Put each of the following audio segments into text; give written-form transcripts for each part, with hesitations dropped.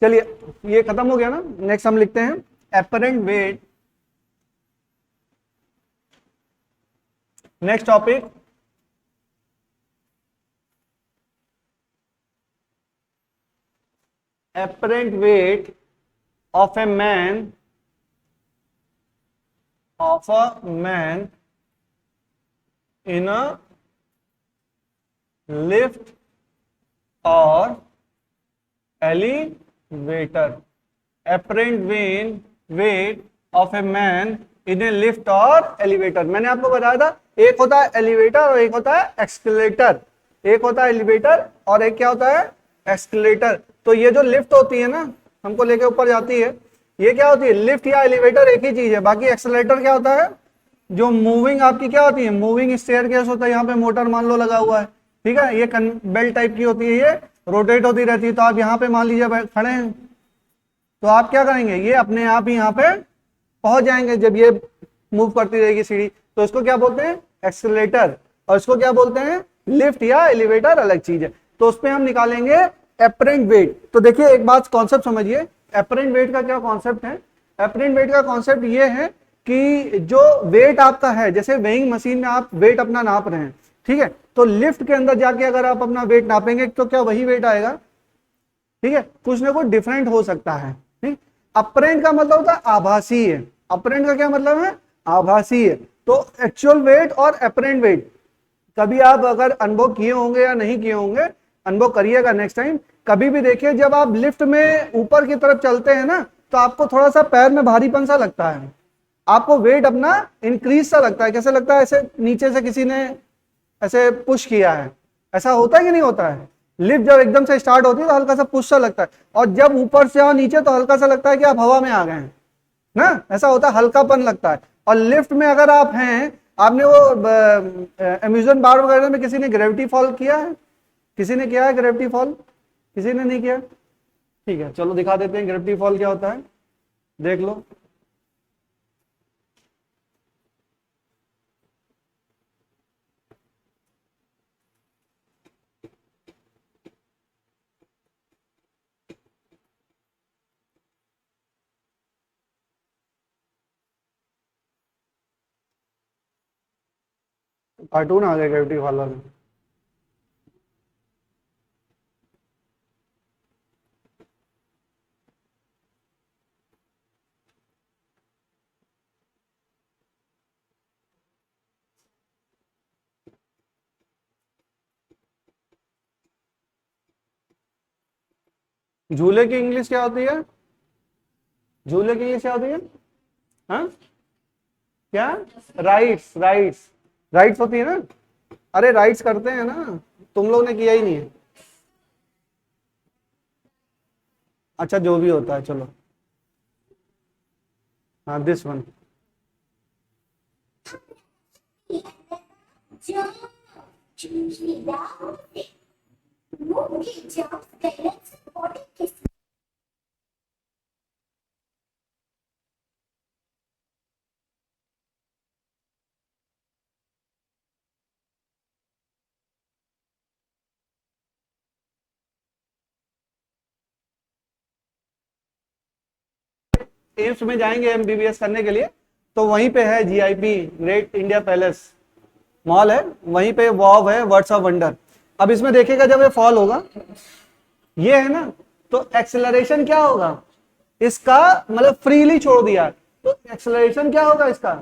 चलिए ये खत्म हो गया ना। नेक्स्ट हम लिखते हैं apparent wait. Next topic apparent weight of a man in a lift or elevator. apparent weight of a man in a lift or elevator. मैंने आपको बताया था एक होता है एलिवेटर और एक होता है एक्सकेलेटर। एक होता है एलिवेटर और एक क्या होता है एक्सकेलेटर। तो ये जो लिफ्ट होती है ना हमको लेके ऊपर जाती है, ये क्या होती है लिफ्ट या एलिवेटर एक ही चीज है। बाकी एक्सेलेरेटर क्या होता है जो मूविंग आपकी क्या होती है मूविंग स्टेयरकेस होता है। यहाँ पे मोटर मान लो लगा हुआ है, ठीक है, ये बेल टाइप की होती है, ये रोटेट होती रहती है। तो आप यहाँ पे मान लीजिए खड़े हैं तो आप क्या करेंगे ये अपने आप ही यहाँ पे पहुंच जाएंगे जब ये मूव करती रहेगी सीढ़ी। तो इसको क्या बोलते हैं एक्सेलेरेटर और इसको क्या बोलते हैं लिफ्ट या एलिवेटर अलग चीज है। तो उसपे हम निकालेंगे एपरेंट वेट। तो देखिए एक बात कॉन्सेप्ट समझिए, एपरेंट वेट का क्या कॉन्सेप्ट है। एपरेंट वेट का कॉन्सेप्ट ये है कि जो वेट आपका है, जैसे वेइंग मशीन में आप वेट अपना नाप रहे हैं, ठीक है, तो लिफ्ट के अंदर जाके अगर आप अपना वेट नापेंगे तो क्या वही वेट आएगा, ठीक है, कुछ ना कुछ डिफरेंट हो सकता है। ठीक, अपरेंट का मतलब होता है आभासी है। अपरेंट का क्या मतलब है आभासी है। तो एक्चुअल वेट और अपरेंट वेट कभी आप अगर अनुभव किए होंगे या नहीं किए होंगे, अनुभव करिएगा नेक्स्ट टाइम। कभी भी देखिए जब आप लिफ्ट में ऊपर की तरफ चलते हैं ना तो आपको थोड़ा सा पैर में भारीपन सा लगता है, आपको वेट अपना इंक्रीज सा लगता है। कैसे लगता है, ऐसे नीचे से किसी ने ऐसे पुश किया है, ऐसा होता है कि नहीं होता है। लिफ्ट जब एकदम से स्टार्ट होती है तो हल्का सा पुश सा लगता है और जब ऊपर से आओ नीचे तो हल्का सा लगता है कि आप हवा में आ गए हैं ना, ऐसा होता है, हल्कापन लगता है। और लिफ्ट में अगर आप हैं, आपने वो अम्यूजमेंट पार्क वगैरह में किसी ने ग्रेविटी फॉल किया है, किसी ने किया है ग्रेविटी फॉल, किसी ने नहीं किया, ठीक है चलो दिखा देते हैं ग्रेविटी फॉल क्या होता है, देख लो। कार्टून आ गया ग्रेविटी फॉल वाले। झूले की इंग्लिश क्या होती है, झूले की इंग्लिश क्या होती है, हाँ क्या, राइट्स, राइट्स, राइट्स होती है ना। अरे राइट्स करते हैं ना, तुम लोग ने किया ही नहीं है। अच्छा जो भी होता है चलो, हाँ दिस वन। एम्स में जाएंगे एमबीबीएस करने के लिए तो वहीं पे है GIP great India palace mall है, वहीं पे वॉव है वर्ड्स ऑफ वंडर। अब इसमें देखिएगा जब ये फॉल होगा ये है ना, तो एक्सेलरेशन क्या होगा इसका, मतलब फ्रीली छोड़ दिया तो एक्सेलरेशन क्या होगा इसका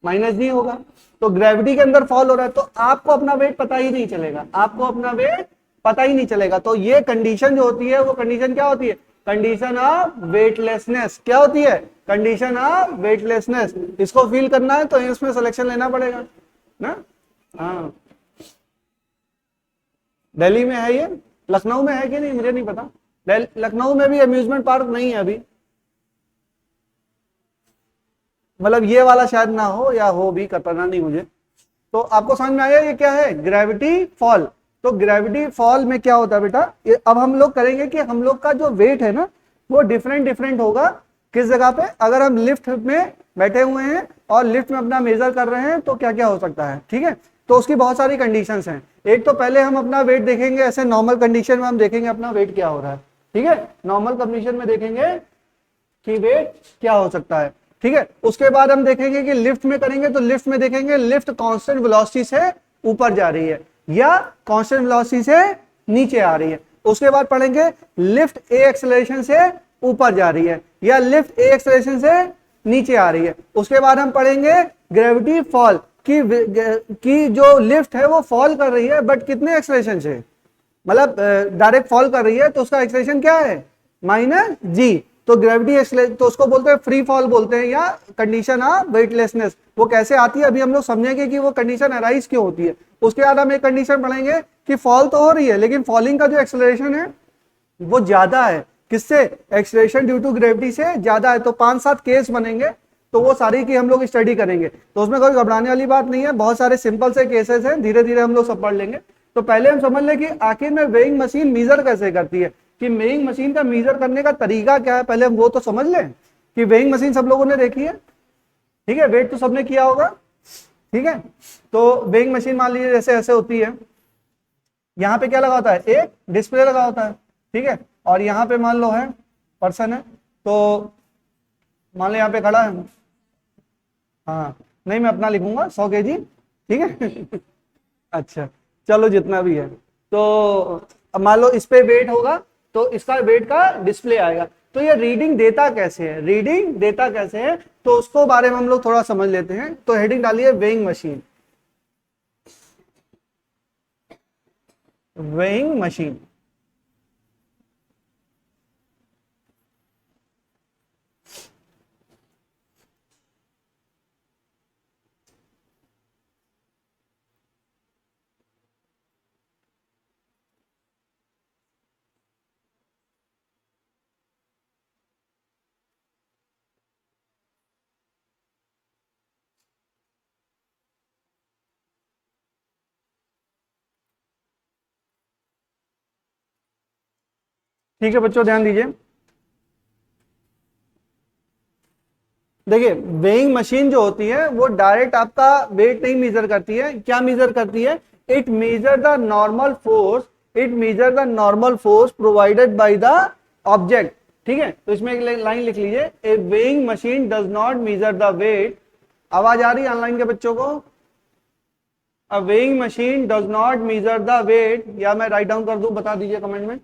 माइनस नहीं होगा। तो ग्रेविटी के अंदर फॉल हो रहा है तो आपको अपना वेट पता ही नहीं चलेगा, आपको अपना वेट पता ही नहीं चलेगा। तो ये कंडीशन जो होती है वो कंडीशन क्या होती है, कंडीशन ऑफ वेटलेसनेस। क्या होती है कंडीशन ऑफ वेटलेसनेस। इसको फील करना है तो इसमें सिलेक्शन लेना पड़ेगा ना। हाँ दिल्ली में है ये, लखनऊ में है कि नहीं मुझे नहीं पता, लखनऊ में भी अम्यूजमेंट पार्क नहीं है अभी, मतलब ये वाला शायद ना हो या हो भी, पता नहीं मुझे। तो आपको समझ में आया ये क्या है ग्रेविटी फॉल। तो ग्रेविटी फॉल में क्या होता है बेटा, अब हम लोग करेंगे कि हम लोग का जो वेट है ना वो डिफरेंट डिफरेंट होगा। किस जगह पे, अगर हम लिफ्ट में बैठे हुए हैं और लिफ्ट में अपना मेजर कर रहे हैं तो क्या क्या हो सकता है, ठीक है। तो उसकी बहुत सारी कंडीशंस हैं। एक तो पहले हम अपना वेट देखेंगे, ऐसे नॉर्मल कंडीशन में हम देखेंगे अपना वेट क्या हो रहा है, ठीक है, नॉर्मल कंडीशन में देखेंगे कि वेट क्या हो सकता है। ठीक है, उसके बाद हम देखेंगे कि लिफ्ट में करेंगे तो लिफ्ट में देखेंगे लिफ्ट कांस्टेंट वेलोसिटी से ऊपर जा रही है या कांस्टेंट वेलोसिटी से नीचे आ रही है। उसके बाद पढ़ेंगे लिफ्ट ए एक्सेलरेशन से ऊपर जा रही है या लिफ्ट ए एक्सेलरेशन से नीचे आ रही है। उसके बाद हम पढ़ेंगे ग्रेविटी फॉल की जो लिफ्ट है वो फॉल कर रही है बट कितने एक्सेलरेशन से, मतलब डायरेक्ट फॉल कर रही है तो उसका एक्सेलरेशन क्या है, माइनस जी। तो ग्रेविटी तो उसको बोलते हैं फ्री फॉल बोलते हैं या कंडीशन ऑफ वेटलेसनेस। वो कैसे आती है अभी हम लोग समझेंगे कि वो कंडीशन अराइज क्यों होती है। उसके बाद हम एक कंडीशन पढ़ेंगे कि फॉल तो हो रही है लेकिन फॉलिंग का जो एक्सेलरेशन है वो ज्यादा है, किससे, एक्सेलरेशन ड्यू टू ग्रेविटी से ज्यादा है। तो 5-7 केस बनेंगे तो वो सारी की हम लोग स्टडी करेंगे, तो उसमें कोई घबराने वाली बात नहीं है, बहुत सारे सिंपल से केसेस हैं, धीरे धीरे हम लोग सब पढ़ लेंगे। तो पहले हम समझ लें कि आखिर में वेइंग मशीन मीजर कैसे करती है, कि वेइंग मशीन का मीजर करने का तरीका क्या है, पहले हम वो तो समझ लें कि वेइंग मशीन सब लोगों ने देखी है। ठीक है, वेट तो सबने किया होगा। ठीक है, तो वेइंग मशीन मान लीजिए जैसे ऐसे होती है, यहाँ पे क्या लगा होता है, एक डिस्प्ले लगा होता है। ठीक है, और यहाँ पे मान लो है पर्सन है, तो मान लो यहाँ पे खड़ा है, हाँ नहीं मैं अपना लिखूंगा 100 kg। ठीक है अच्छा चलो जितना भी है, तो अब मान लो इस पे वेट होगा तो इसका वेट का डिस्प्ले आएगा। तो ये रीडिंग देता कैसे है, रीडिंग देता कैसे है, तो उसको बारे में हम लोग थोड़ा समझ लेते हैं। तो हेडिंग डालिए वेइंग मशीन, वेइंग मशीन। ठीक है बच्चों ध्यान दीजिए, देखिए वेइंग मशीन जो होती है वो डायरेक्ट आपका वेट नहीं मेजर करती है, क्या मेजर करती है, it measure the normal force, it measure the normal force provided by the object. ठीक है, तो इसमें एक लाइन लिख लीजिए, a weighing machine does not measure the weight. आवाज आ रही है ऑनलाइन के बच्चों को, a weighing machine does not measure the weight, या मैं राइट डाउन कर दूं, बता दीजिए कमेंट में।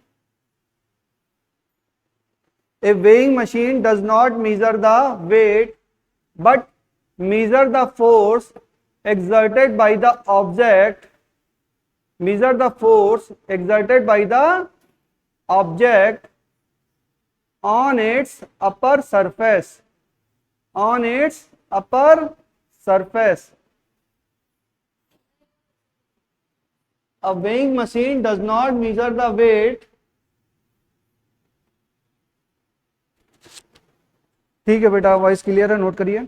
A weighing machine does not measure the weight but measure the force exerted by the object, measure the force exerted by the object on its upper surface, on its upper surface. A weighing machine does not measure the weight, ठीक है बेटा voice clear है, note करिए।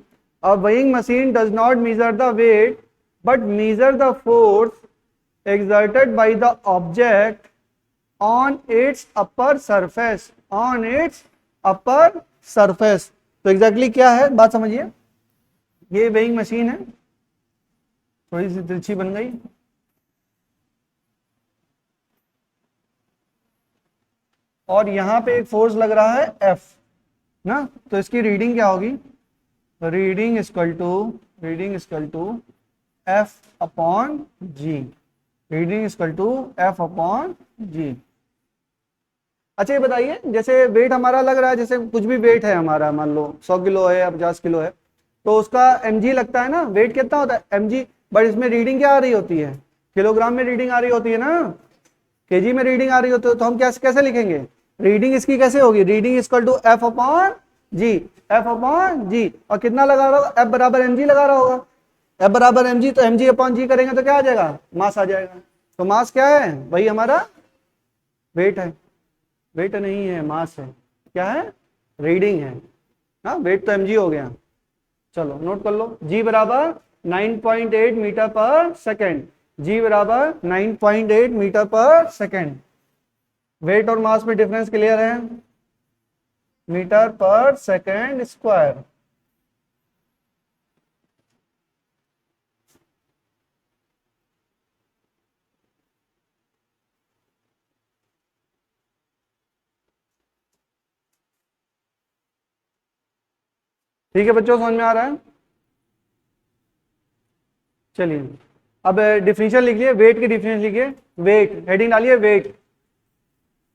A weighing machine does not measure the weight but measure the force exerted by the object on its upper surface, on its upper surface। तो exactly क्या है बात समझिए, ये वेइंग मशीन है, थोड़ी सी तिरछी बन गई, और यहां पे एक फोर्स लग रहा है F ना, तो इसकी रीडिंग क्या होगी, reading equal to F upon g, reading equal to F upon g. अच्छा ये बताइए, जैसे वेट हमारा लग रहा है, जैसे कुछ भी वेट है हमारा, मान लो 100 किलो है या 50 किलो है, तो उसका mg लगता है ना, वेट कितना होता है mg, बट इसमें रीडिंग क्या आ रही होती है, किलोग्राम में रीडिंग आ रही होती है ना, केजी में रीडिंग आ रही होती है, तो हम कैसे लिखेंगे, रीडिंग इसकी कैसे होगी, reading equal to f upon g, f upon g, और कितना लगा रहा होगा, एफ बराबर एम जी लगा रहा होगा, एफ बराबर एम जी, तो एम जी अपॉन जी करेंगे तो क्या आ जाएगा, मास आ जाएगा। तो मास क्या है, वही हमारा वेट है, वेट नहीं है मास है, क्या है, रीडिंग है ना, वेट तो एम जी हो गया। चलो नोट कर लो, जी बराबर 9.8 मीटर पर सेकेंड, जी बराबर 9.8 मीटर पर सेकेंड। वेट और मास में डिफरेंस क्लियर है, मीटर पर सेकेंड स्क्वायर। ठीक है बच्चों, समझ में आ रहा है? चलिए अब डिफिनेशन लिख लिए, वेट की डिफिनेशन लिखिए। वेट हेडिंग डालिए, वेट,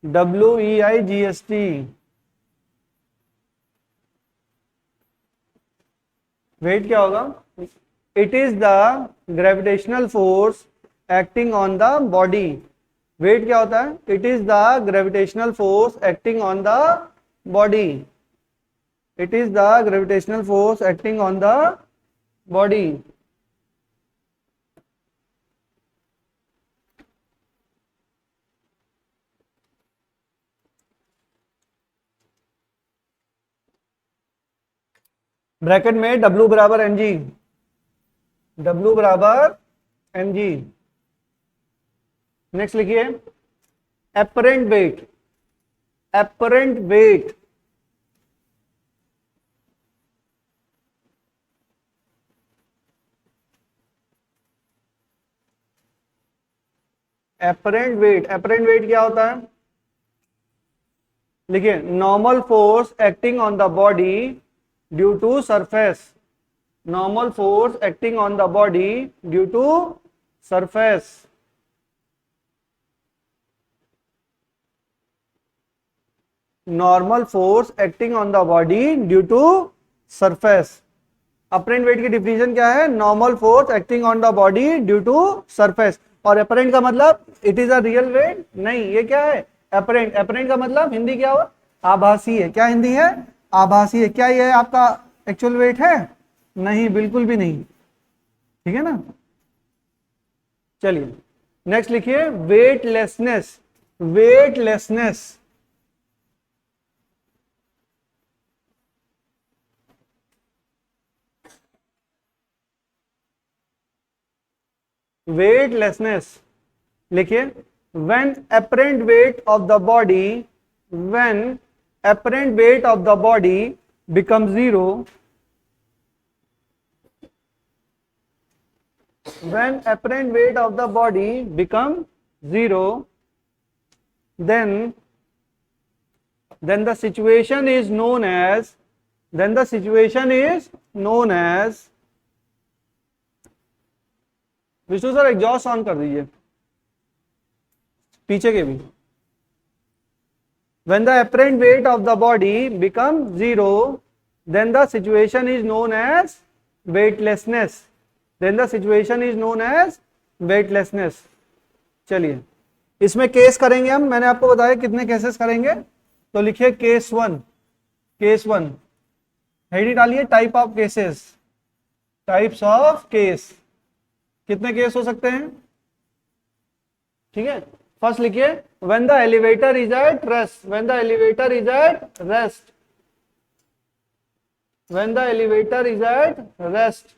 WEIGST। वेट क्या होगा? It is the gravitational force acting on the body. Weight क्या होता है? It is the gravitational force acting on the body. It is the gravitational force acting on the body. Bracket में W बराबर mg, W बराबर mg। Next लिखिए apparent weight, apparent weight, apparent weight, apparent weight क्या होता है? लिखिए normal force acting on the body due to surface, normal force acting on the body due to surface. Normal force acting on the body due to surface. Apparent weight की definition क्या है? Normal force acting on the body due to surface. और apparent का मतलब it is a real weight नहीं, ये क्या है? अपरेंट। अपरेंट का मतलब हिंदी क्या हुआ? आभासी है। क्या हिंदी है? आभासी है। क्या ये आपका एक्चुअल वेट है? नहीं, बिल्कुल भी नहीं। ठीक है ना? चलिए नेक्स्ट लिखिए वेटलेसनेस, वेटलेसनेस। वेटलेसनेस लिखिए when apparent weight of the body, when apparent weight of the body becomes zero, when apparent weight of the body becomes zero, then the situation is known as, then the situation is known as, Vishnu sir exhaust on कर दीजिए पीछे के भी। when the apparent weight of the body becomes zero, then the situation is known as weightlessness, then the situation is known as weightlessness। चलिए इसमें case करेंगे हम, मैंने आपको बताया कितने केसेस करेंगे। तो लिखिए case one, case one heading डालिए type of cases, types of case. कितने केस हो सकते हैं? ठीक है, फर्स्ट लिखिए when the elevator is at rest, when the elevator is at rest, when the elevator is at rest,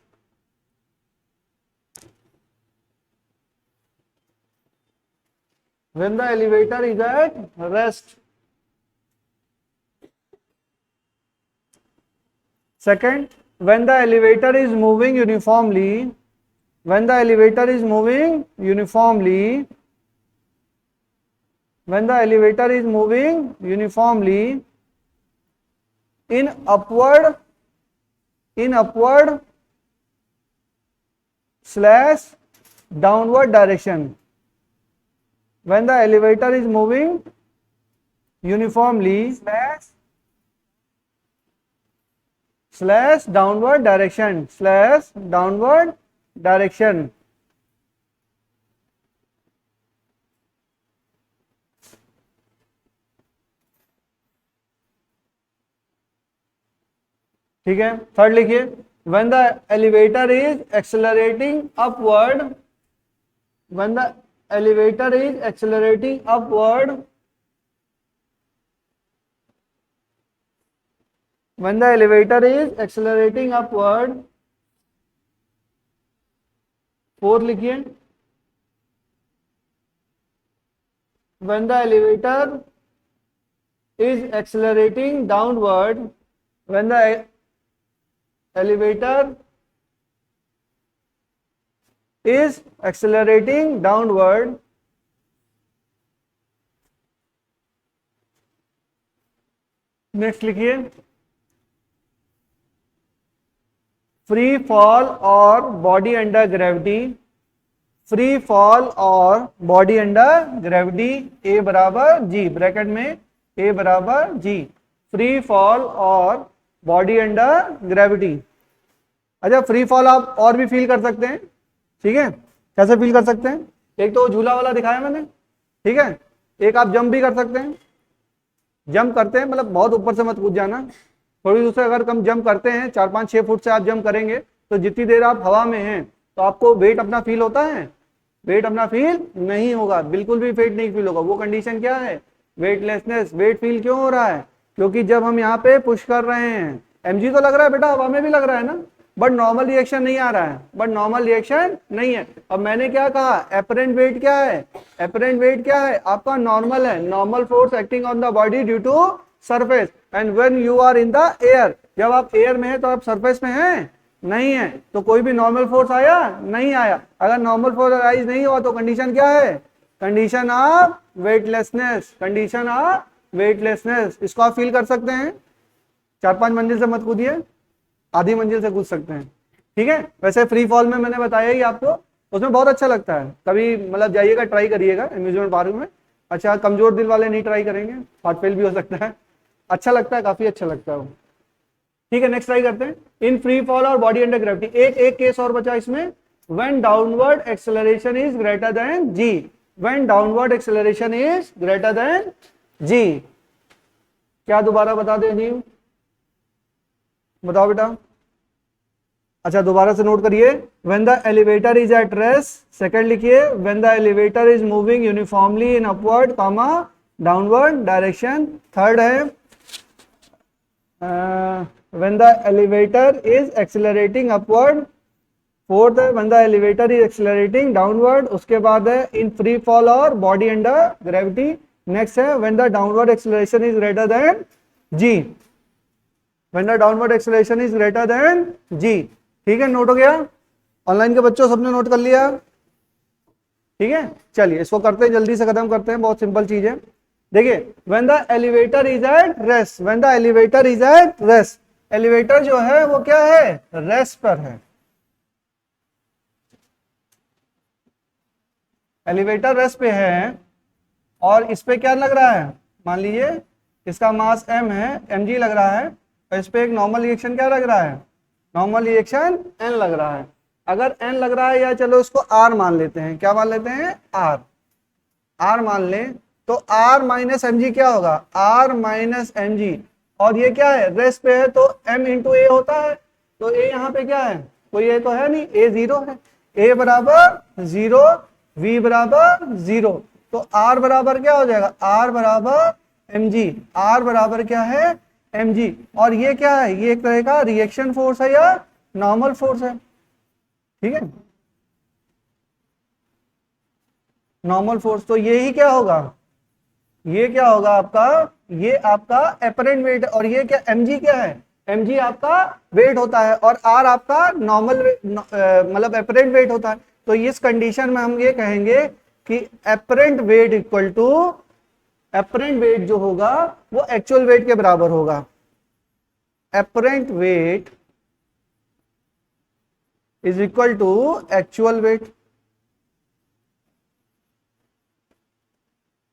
when the elevator is at rest। Second, when the elevator is moving uniformly, when the elevator is moving uniformly, when the elevator is moving uniformly in upward slash downward direction, when the elevator is moving uniformly slash downward direction, slash downward direction। ठीक है, third लिखिए when the elevator is accelerating upward, when the elevator is accelerating upward, when the elevator is accelerating upward। Fourth लिखिए when the elevator is accelerating downward, when the elevator is accelerating downward, next लिखिए free fall और body under gravity, free fall और body under gravity ए बराबर जी, bracket में ए बराबर जी, free fall और body under gravity. अच्छा, free fall आप और भी फील कर सकते हैं, ठीक है, कैसे फील कर सकते हैं? एक तो झूला वाला दिखाया मैंने, ठीक है, एक आप जंप भी कर सकते हैं। जंप करते हैं मतलब बहुत ऊपर से मत कूद जाना, थोड़ी दूर से अगर कम जंप करते हैं, 4-5-6 फुट से आप जंप करेंगे तो जितनी देर आप हवा में हैं तो आपको वेट अपना फील होता है? वेट अपना फील नहीं होगा, बिल्कुल भी वेट नहीं फील होगा। वो कंडीशन क्या है? वेटलेसनेस। वेट फील क्यों हो रहा है? क्योंकि जब हम यहाँ पे पुश कर रहे हैं, एमजी तो लग रहा है बेटा, हवा में भी लग रहा है ना, बट नॉर्मल रिएक्शन नहीं आ रहा है, बट नॉर्मल रिएक्शन नहीं है। अब मैंने क्या कहा, एपरेंट वेट क्या है? एपरेंट वेट क्या है आपका? नॉर्मल है, normal force acting on the body due to surface. And when you are in the air, जब आप एयर में है तो आप सरफेस में हैं नहीं है, तो कोई भी नॉर्मल फोर्स आया नहीं आया। अगर नॉर्मल फोर्स अराइज नहीं हुआ तो कंडीशन क्या है? Condition of weightlessness, condition of weightlessness. इसको आप फील कर सकते हैं। 4-5 मंजिल से मत कूदिए, आधी मंजिल से कूद सकते हैं, ठीक है। वैसे फ्री फॉल में मैंने बताया ही आपको, उसमें बहुत अच्छा लगता है, कभी मतलब जाइएगा, ट्राई करिएगा एम्यूजमेंट पार्क में। अच्छा, कमजोर दिल वाले नहीं ट्राई करेंगे, हार्ट फेल भी हो सकता है, अच्छा लगता है, काफी अच्छा लगता है वो, ठीक है। नेक्स्ट ट्राई करते हैं, इन फ्री फॉल और बॉडी अंडर ग्रेविटी। एक केस और बचा इसमें, when downward acceleration is greater than g, when downward acceleration is greater than g. क्या दोबारा बता दें जी, बताओ बेटा। अच्छा, दोबारा से नोट करिए, when the elevator is at rest, second लिखिए, when the elevator is moving uniformly in upward comma downward direction. Third है when the elevator is accelerating upward, fourth है when the elevator is accelerating downward, उसके बाद है in free fall और body under gravity, next है when the downward acceleration is greater than g, when the downward acceleration is greater than g। ठीक है, note हो गया? ऑनलाइन के बच्चों सबने नोट कर लिया? ठीक है, चलिए इसको करते हैं, जल्दी से खत्म करते हैं, बहुत सिंपल चीज है। देखिए, when the elevator is at rest, when the elevator is at rest, elevator जो है वो क्या है? रेस्ट पर है। एलिवेटर रेस्ट पे है और इस पे क्या लग रहा है? मान लीजिए इसका मास m है, mg लग रहा है, और इस पे एक नॉर्मल रिएक्शन क्या लग रहा है? नॉर्मल रिएक्शन n लग रहा है। अगर n लग रहा है, या चलो इसको r मान लेते हैं, क्या मान लेते हैं? r मान लें, तो r माइनस एम जी क्या होगा? r माइनस एम जी, और ये क्या है? रेस्ट पे है, तो m इंटू ए होता है, तो a यहाँ पे क्या है? कोई a तो है नहीं, a 0 है, a बराबर 0, v बराबर 0, तो r बराबर क्या हो जाएगा? r बराबर mg, r बराबर क्या है? mg। और ये क्या है? ये एक तरह का रिएक्शन फोर्स है या नॉर्मल फोर्स है? ठीक है, नॉर्मल फोर्स। तो ये ही क्या होगा? ये क्या होगा आपका? ये आपका एपरेंट वेट, और ये क्या? mg क्या है? mg आपका वेट होता है, और r आपका नॉर्मल मतलब एपरेंट वेट होता है। तो इस कंडीशन में हम ये कहेंगे कि apparent weight equal to, apparent weight जो होगा वो एक्चुअल वेट के बराबर होगा। Apparent weight is equal to actual weight.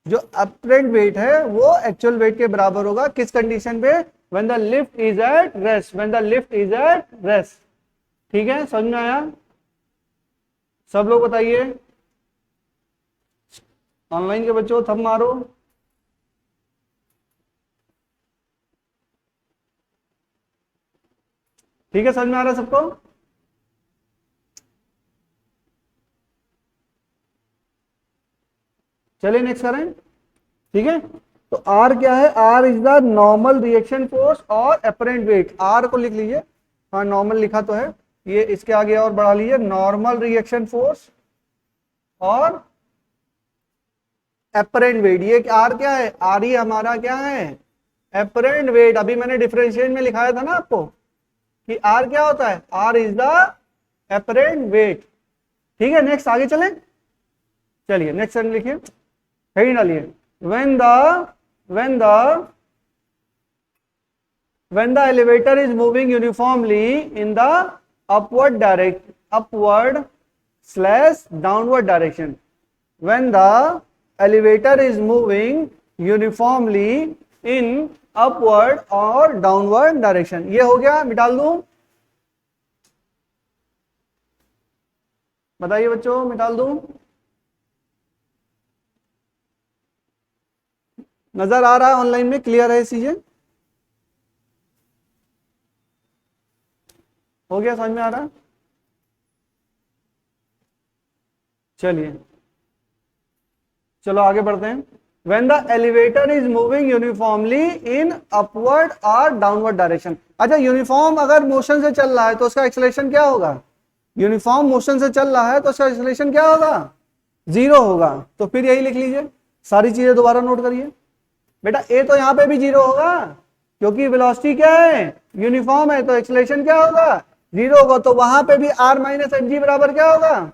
जो अपरेंट वेट है वो एक्चुअल वेट के बराबर होगा, किस कंडीशन पे? When the lift is at rest, when the lift is at rest. ठीक है, समझ में आया? सब लोग बताइए, ऑनलाइन के बच्चों थंब मारो। ठीक है, समझ में आ रहा है सबको? चलिए नेक्स्ट करें, ठीक है। तो आर क्या है? R is the normal reaction force और एपरेंट वेट। आर को लिख लीजिए, हाँ नॉर्मल लिखा तो है, ये इसके आगे और बढ़ा लीजिए, नॉर्मल रिएक्शन फोर्स और एपरेंट वेट। ये आर क्या है? आर ही हमारा क्या है? Apparent wait. अभी मैंने डिफरेंशिएट में लिखाया था ना आपको कि आर क्या होता है? R is the apparent weight. ठीक है, नेक्स्ट आगे चलें। चलिए नेक्स्ट सेंटेंस लिखिए, हेडिंग डालिए, when the elevator is moving uniformly in the upward slash downward direction when the elevator is moving uniformly in upward और downward direction। ये हो गया, मिटाल दूं? बताइए बच्चों, मिटाल दूं? नजर आ रहा है ऑनलाइन में? क्लियर है चीजें? हो गया, समझ में आ रहा है? चलिए चलो आगे बढ़ते हैं। When the elevator is moving uniformly in upward or downward direction। अच्छा, यूनिफॉर्म अगर मोशन से चल रहा है तो उसका एक्सेलरेशन क्या होगा? यूनिफॉर्म मोशन से चल रहा है तो उसका एक्सेलरेशन क्या होगा? 0 होगा। तो फिर यही लिख लीजिए, सारी चीजें दोबारा नोट करिए। बेटा ए तो यहाँ पे भी 0 होगा क्योंकि वेलोसिटी क्या है? यूनिफॉर्म है, तो एक्सेलरेशन क्या होगा? 0 होगा। तो वहां पे भी r माइनस एम जी बराबर क्या होगा?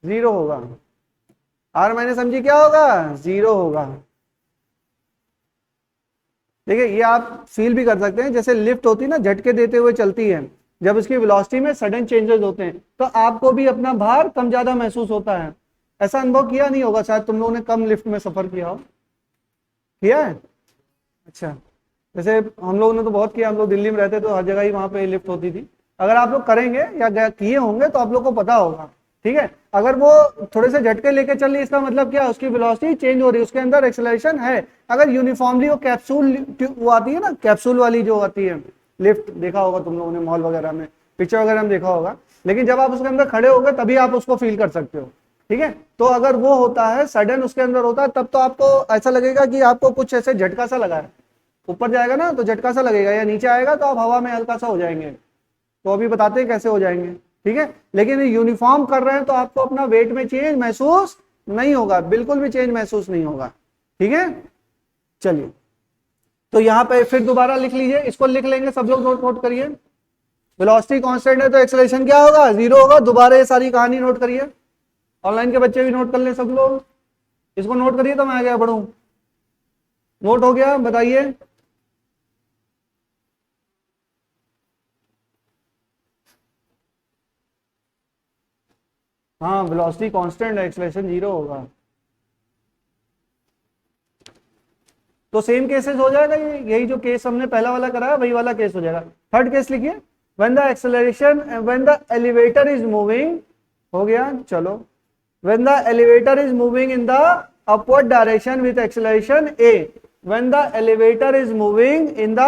0 होगा। r माइनस एम जी क्या होगा? 0 होगा। देखिए, ये आप फील भी कर सकते हैं, जैसे लिफ्ट होती है ना, झटके देते हुए चलती है, जब उसकी वेलोसिटी में सडन चेंजेस होते हैं तो आपको भी अपना भार कम ज्यादा महसूस होता है। ऐसा अनुभव किया नहीं होगा शायद तुम लोगों ने कम लिफ्ट में सफर किया हो? किया है? अच्छा, जैसे हम लोगों ने तो बहुत किया, हम लोग दिल्ली में रहते तो हर जगह ही वहां पे लिफ्ट होती थी। अगर आप लोग करेंगे या किए होंगे तो आप लोग को पता होगा, ठीक है। अगर वो थोड़े से झटके लेके चल रही, इसका मतलब क्या? उसकी वेलोसिटी चेंज हो रही है, उसके अंदर एक्सेलरेशन है। अगर यूनिफॉर्मली वो कैप्सूल वो आती है ना, कैप्सूल वाली जो आती है लिफ्ट, देखा होगा तुम लोगों ने मॉल वगैरह में, पिक्चर वगैरह में देखा होगा, लेकिन जब आप उसके अंदर खड़े होगे तभी आप उसको फील कर सकते हो, ठीक है। तो अगर वो होता है सडन उसके अंदर होता है, तब तो आपको ऐसा लगेगा कि आपको कुछ ऐसे झटका सा लगा है। ऊपर जाएगा ना तो झटका सा लगेगा, या नीचे आएगा तो आप हवा में हल्का सा हो जाएंगे। तो अभी बताते हैं कैसे हो जाएंगे, ठीक है। लेकिन यूनिफॉर्म कर रहे हैं तो आपको अपना वेट में चेंज महसूस नहीं होगा, बिल्कुल भी चेंज महसूस नहीं होगा, ठीक है। चलिए, तो यहां पे फिर दोबारा लिख लीजिए, इसको लिख लेंगे सब लोग, नोट करिए। वेलोसिटी कांस्टेंट है तो एक्सेलरेशन क्या होगा? 0 होगा। दोबारा ये सारी कहानी नोट करिए, ऑनलाइन के बच्चे भी नोट कर लें सब लोग, इसको नोट करिए तो मैं आगे बढ़ूं। नोट हो गया? बताइए। हाँ, वेलोसिटी कांस्टेंट है, एक्सेलरेशन 0 होगा। तो सेम केसेस हो जाएगा, यही जो केस हमने पहला वाला कराया वही वाला केस हो जाएगा। थर्ड केस लिखिए, when the acceleration when the elevator is moving, हो गया। चलो, when the elevator is moving in the upward direction with acceleration a, when the elevator is moving in the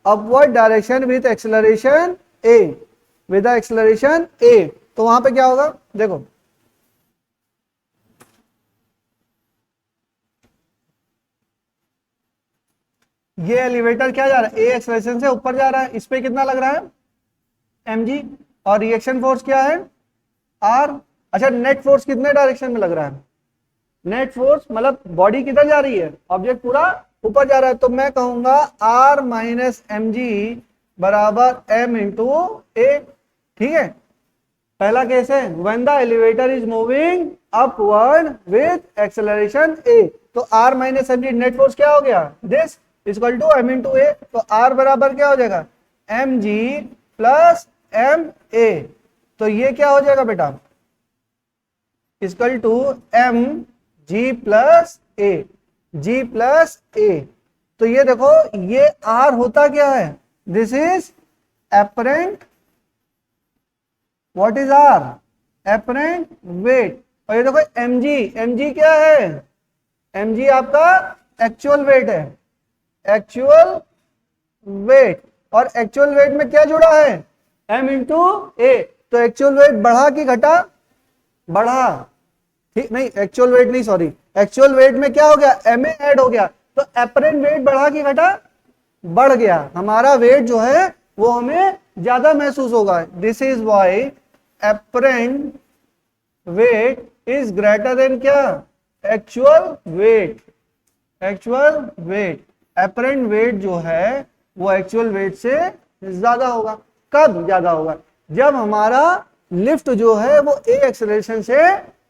upward direction with acceleration a, with acceleration a, तो वहां पे क्या होगा? देखो, ये एलिवेटर क्या जा रहा है? ए एक्सेलरेशन से ऊपर जा रहा है, इस पे कितना लग रहा है? mg। और रिएक्शन फोर्स क्या है? r। अच्छा, नेट फोर्स कितने डायरेक्शन में लग रहा है? नेट फोर्स मतलब बॉडी किधर जा रही है? ऑब्जेक्ट पूरा ऊपर जा रहा है, तो मैं कहूंगा r माइनस एम जी बराबर m इंटू ए, ठीक है। पहला केस है when the elevator is moving upward with acceleration a, तो r minus M g net force क्या हो गया? This equal to m into a, तो r बराबर क्या हो जाएगा? M g plus m a, तो ये क्या हो जाएगा बेटा? Equal to m g plus a, g plus a. तो ये देखो, ये r होता क्या है? This is apparent, what is r? Apparent weight. और ये देखो mg, mg क्या है? mg आपका एक्चुअल वेट है, एक्चुअल वेट। और एक्चुअल वेट में क्या जुड़ा है? m into a. तो एक्चुअल वेट बढ़ा कि घटा? बढ़ा, ठीक नहीं, एक्चुअल वेट नहीं, सॉरी, एक्चुअल वेट में क्या हो गया? ma ऐड हो गया, तो एपरेंट वेट बढ़ा कि घटा? बढ़ गया। हमारा वेट जो है वो हमें ज्यादा महसूस होगा। This is why apparent weight is greater than क्या? Actual weight. Actual weight, apparent weight जो है वो एक्चुअल वेट से ज्यादा होगा। कब ज्यादा होगा? जब हमारा लिफ्ट जो है वो ए एक्सेलरेशन से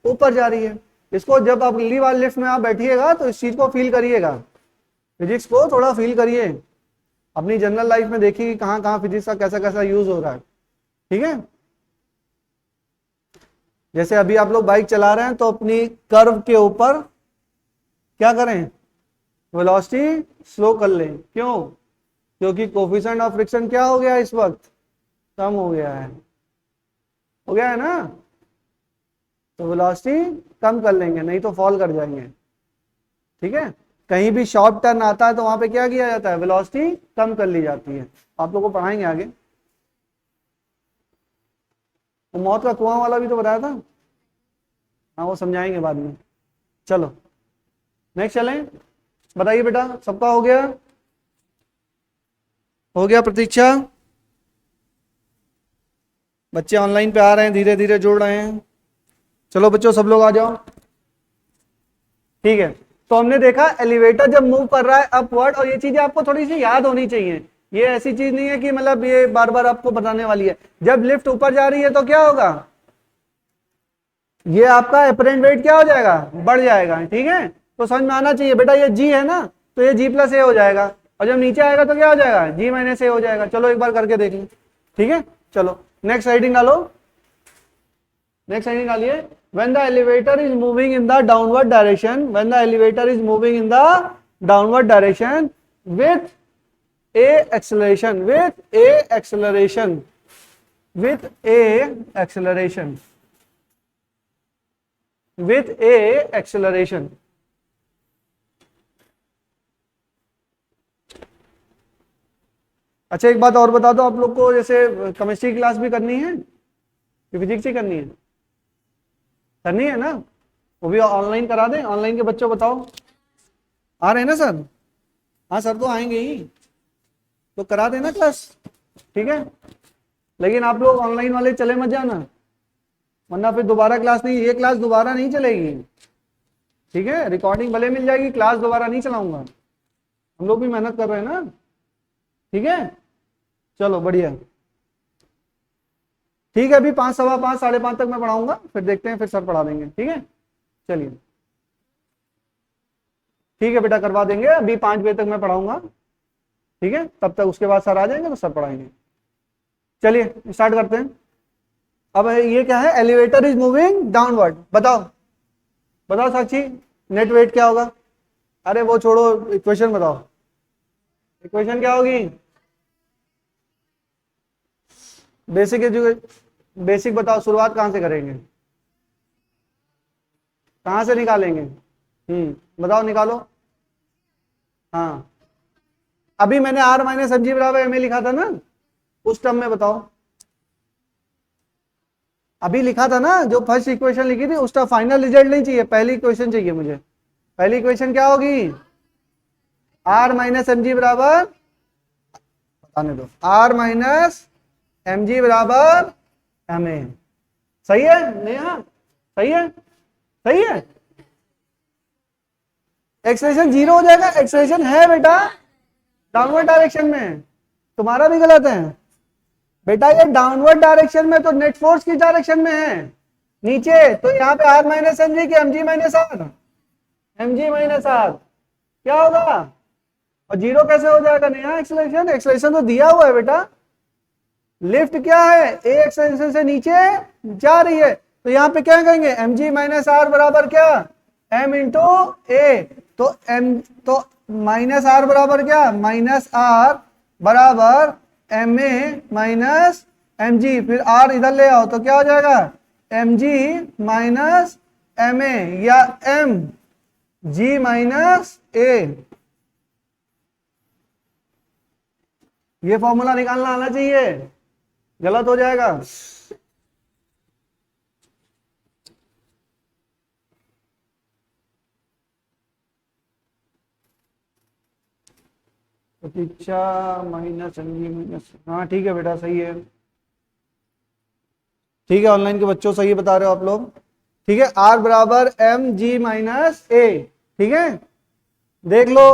ऊपर जा रही है। इसको जब आप अगली बार लिफ्ट में आप बैठिएगा तो इस चीज को फील करिएगा, फिजिक्स को थोड़ा फील करिए, अपनी जनरल लाइफ में देखिए कि कहाँ कहाँ फिजिक्स का कैसा कैसा यूज हो रहा है, ठीक है। जैसे अभी आप लोग बाइक चला रहे हैं तो अपनी कर्व के ऊपर क्या करें, वेलोसिटी स्लो कर लें। क्यों? क्योंकि कोफिशिएंट ऑफ फ्रिक्शन क्या हो गया, इस वक्त कम हो गया है, हो गया है ना। तो वेलोसिटी कम कर लेंगे, नहीं तो फॉल कर जाएंगे। ठीक है, कहीं भी शॉर्ट टर्न आता है तो वहां पे क्या किया जाता है, वेलोसिटी कम कर ली जाती है। आप लोगों को पढ़ाएंगे आगे। वो मौत का कुआं वाला भी तो बताया था, हाँ वो समझाएंगे बाद में। चलो नेक्स्ट चलें। बताइए बेटा, सबका हो गया? हो गया प्रतीक्षा? बच्चे ऑनलाइन पे आ रहे हैं, धीरे धीरे जुड़ रहे हैं। चलो बच्चों सब लोग आ जाओ। ठीक है, तो हमने देखा एलिवेटर जब मूव कर रहा है अपवर्ड, और ये चीजें आपको थोड़ी सी याद होनी चाहिए। ये ऐसी चीज नहीं है कि मतलब ये बार बार आपको बताने वाली है। जब लिफ्ट ऊपर जा रही है तो क्या होगा, ये आपका एपरेंट वेट क्या हो जाएगा, बढ़ जाएगा। ठीक है, तो समझ में आना चाहिए बेटा, ये जी है ना, तो ये जी प्लस ए हो जाएगा, और जब नीचे आएगा तो क्या हो जाएगा, जी माइनस ए हो जाएगा। चलो एक बार करके देख लें। ठीक है, चलो नेक्स्ट राइटिंग डालो, नेक्स्ट राइटिंग डालिए। when the elevator is moving in the downward direction, when the elevator is moving in the downward direction with a acceleration, with a acceleration, with a acceleration, with a acceleration, अच्छा एक बात और बता दो आप लोग को, जैसे केमिस्ट्री क्लास भी करनी है कि फिजिक्स ही करनी है, करनी है ना, वो भी ऑनलाइन करा दें। ऑनलाइन के बच्चों बताओ, आ रहे हैं ना सर? हाँ सर तो आएंगे ही, तो करा देना क्लास। ठीक है, लेकिन आप लोग ऑनलाइन वाले चले मत जाना, वरना फिर दोबारा क्लास नहीं, ये क्लास दोबारा नहीं चलेगी। ठीक है, रिकॉर्डिंग भले मिल जाएगी, क्लास दोबारा नहीं चलाऊंगा, हम लोग भी मेहनत कर रहे हैं ना। ठीक है, चलो बढ़िया। ठीक है, अभी 5, सवा 5, 5:30 तक मैं पढ़ाऊंगा, फिर देखते हैं, फिर सर पढ़ा देंगे। ठीक है, चलिए ठीक है बेटा, करवा देंगे, अभी 5 बजे तक मैं पढ़ाऊंगा। ठीक है, तब तक उसके बाद सर आ जाएंगे तो सर पढ़ाएंगे। चलिए स्टार्ट करते हैं। अब ये क्या है, एलिवेटर इज मूविंग डाउनवर्ड। बताओ बताओ साक्षी, नेट वेट क्या होगा? अरे वो छोड़ो, इक्वेशन बताओ, इक्वेशन क्या होगी? बेसिक एजुकेशन, बेसिक बताओ, शुरुआत कहां से करेंगे, कहां से निकालेंगे? बताओ निकालो। हाँ, अभी मैंने आर माइनस एम जी बराबर एम ए लिखा था ना, उस टर्म में बताओ। अभी लिखा था ना, जो फर्स्ट इक्वेशन लिखी थी, उसका फाइनल रिजल्ट नहीं चाहिए, पहली इक्वेशन चाहिए मुझे। पहली इक्वेशन क्या होगी? आर माइनस एम जी बराबर, बताने दो, आर माइनस एम जी बराबर एम ए। सही है नेहा? सही है, सही है। एक्सप्रेशन 0 हो जाएगा, एक्सप्रेशन है बेटा डाउनवर्ड डायरेक्शन में, तुम्हारा भी गलत है बेटा। ये डाउनवर्ड डायरेक्शन में तो नेट फोर्स की डायरेक्शन में है, नीचे तो यहाँ पे आर माइनस एम जी की एम जी माइनस आर, एम जी माइनस आर क्या होगा, और 0 कैसे हो जाएगा नेहा? एक्सलेशन, एक्सलेशन तो दिया हुआ है बेटा। लिफ्ट क्या है, ए एक्सलेशन से नीचे जा रही है, तो यहाँ पे क्या कहेंगे, एम जी माइनस आर बराबर क्या, एम इंटू ए। तो एम, तो माइनस आर बराबर क्या, माइनस आर बराबर M A minus M G, फिर आर इधर ले आओ तो क्या हो जाएगा, M G minus M A, या एम जी माइनस ए। ये फॉर्मूला निकालना आना चाहिए, गलत हो जाएगा। प्रतीक्षा माइनस एम जी माइनस, हाँ ठीक है बेटा, सही है। ठीक है, ऑनलाइन के बच्चों सही बता रहे हो आप लोग। ठीक है, आर बराबर एम जी माइनस ए। ठीक है, देख लो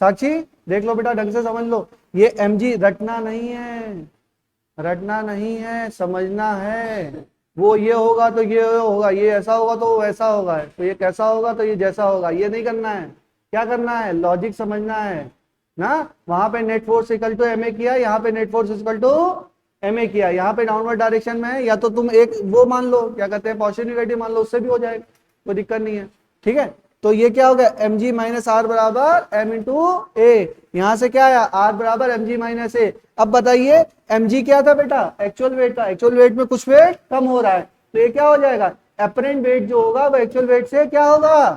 साक्षी, देख लो बेटा, ढंग से समझ लो। ये एम जी रटना नहीं है, रटना नहीं है, समझना है। वो ये होगा तो ये होगा, ये ऐसा होगा तो वो वैसा होगा, तो ये कैसा होगा तो ये जैसा होगा, ये नहीं करना है। क्या करना है, लॉजिक समझना है ना। वहां पे net force equal to M A किया, यहाँ पे net force equal to ma किया, यहाँ पे डाउनवर्ड डायरेक्शन में है, या तो तुम एक वो मान लो, क्या कहते हैं, पॉजिटिव नेगेटिव मान लो, उससे भी हो जाएगा, कोई दिक्कत नहीं है। ठीक है, तो ये क्या हो गया, mg माइनस आर बराबर m इंटू ए, यहां से क्या आया, r बराबर mg माइनस ए। अब बताइए mg क्या था बेटा, एक्चुअल वेट था, एक्चुअल वेट में कुछ वेट कम हो रहा है, तो ये क्या हो जाएगा, एपरेंट वेट जो होगा वो एक्चुअल वेट से क्या होगा,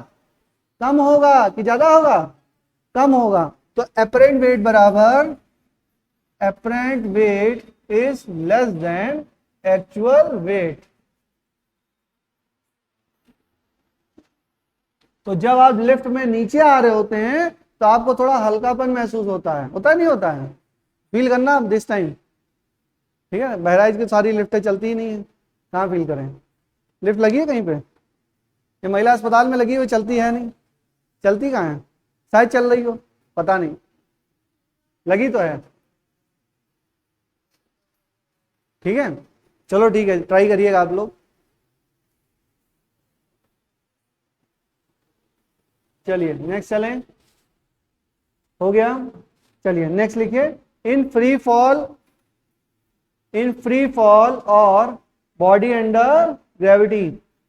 कम होगा कि ज्यादा होगा, कम होगा। तो एपरेंट वेट बराबर, apparent weight is less than actual wait. तो जब आप लिफ्ट में नीचे आ रहे होते हैं तो आपको थोड़ा हल्कापन महसूस होता है नहीं होता है, फील करना दिस टाइम। ठीक है, बहराइच की सारी लिफ्टें चलती ही नहीं है, कहाँ फील करें, लिफ्ट लगी है कहीं पे, ये महिला अस्पताल में लगी हुई, चलती है नहीं, चलती कहाँ है, शायद चल रही हो, पता नहीं, लगी तो है। ठीक है, चलो ठीक है, ट्राई करिएगा आप लोग। चलिए नेक्स्ट चलें, हो गया, चलिए नेक्स्ट लिखिए, इन फ्री फॉल और बॉडी अंडर ग्रेविटी,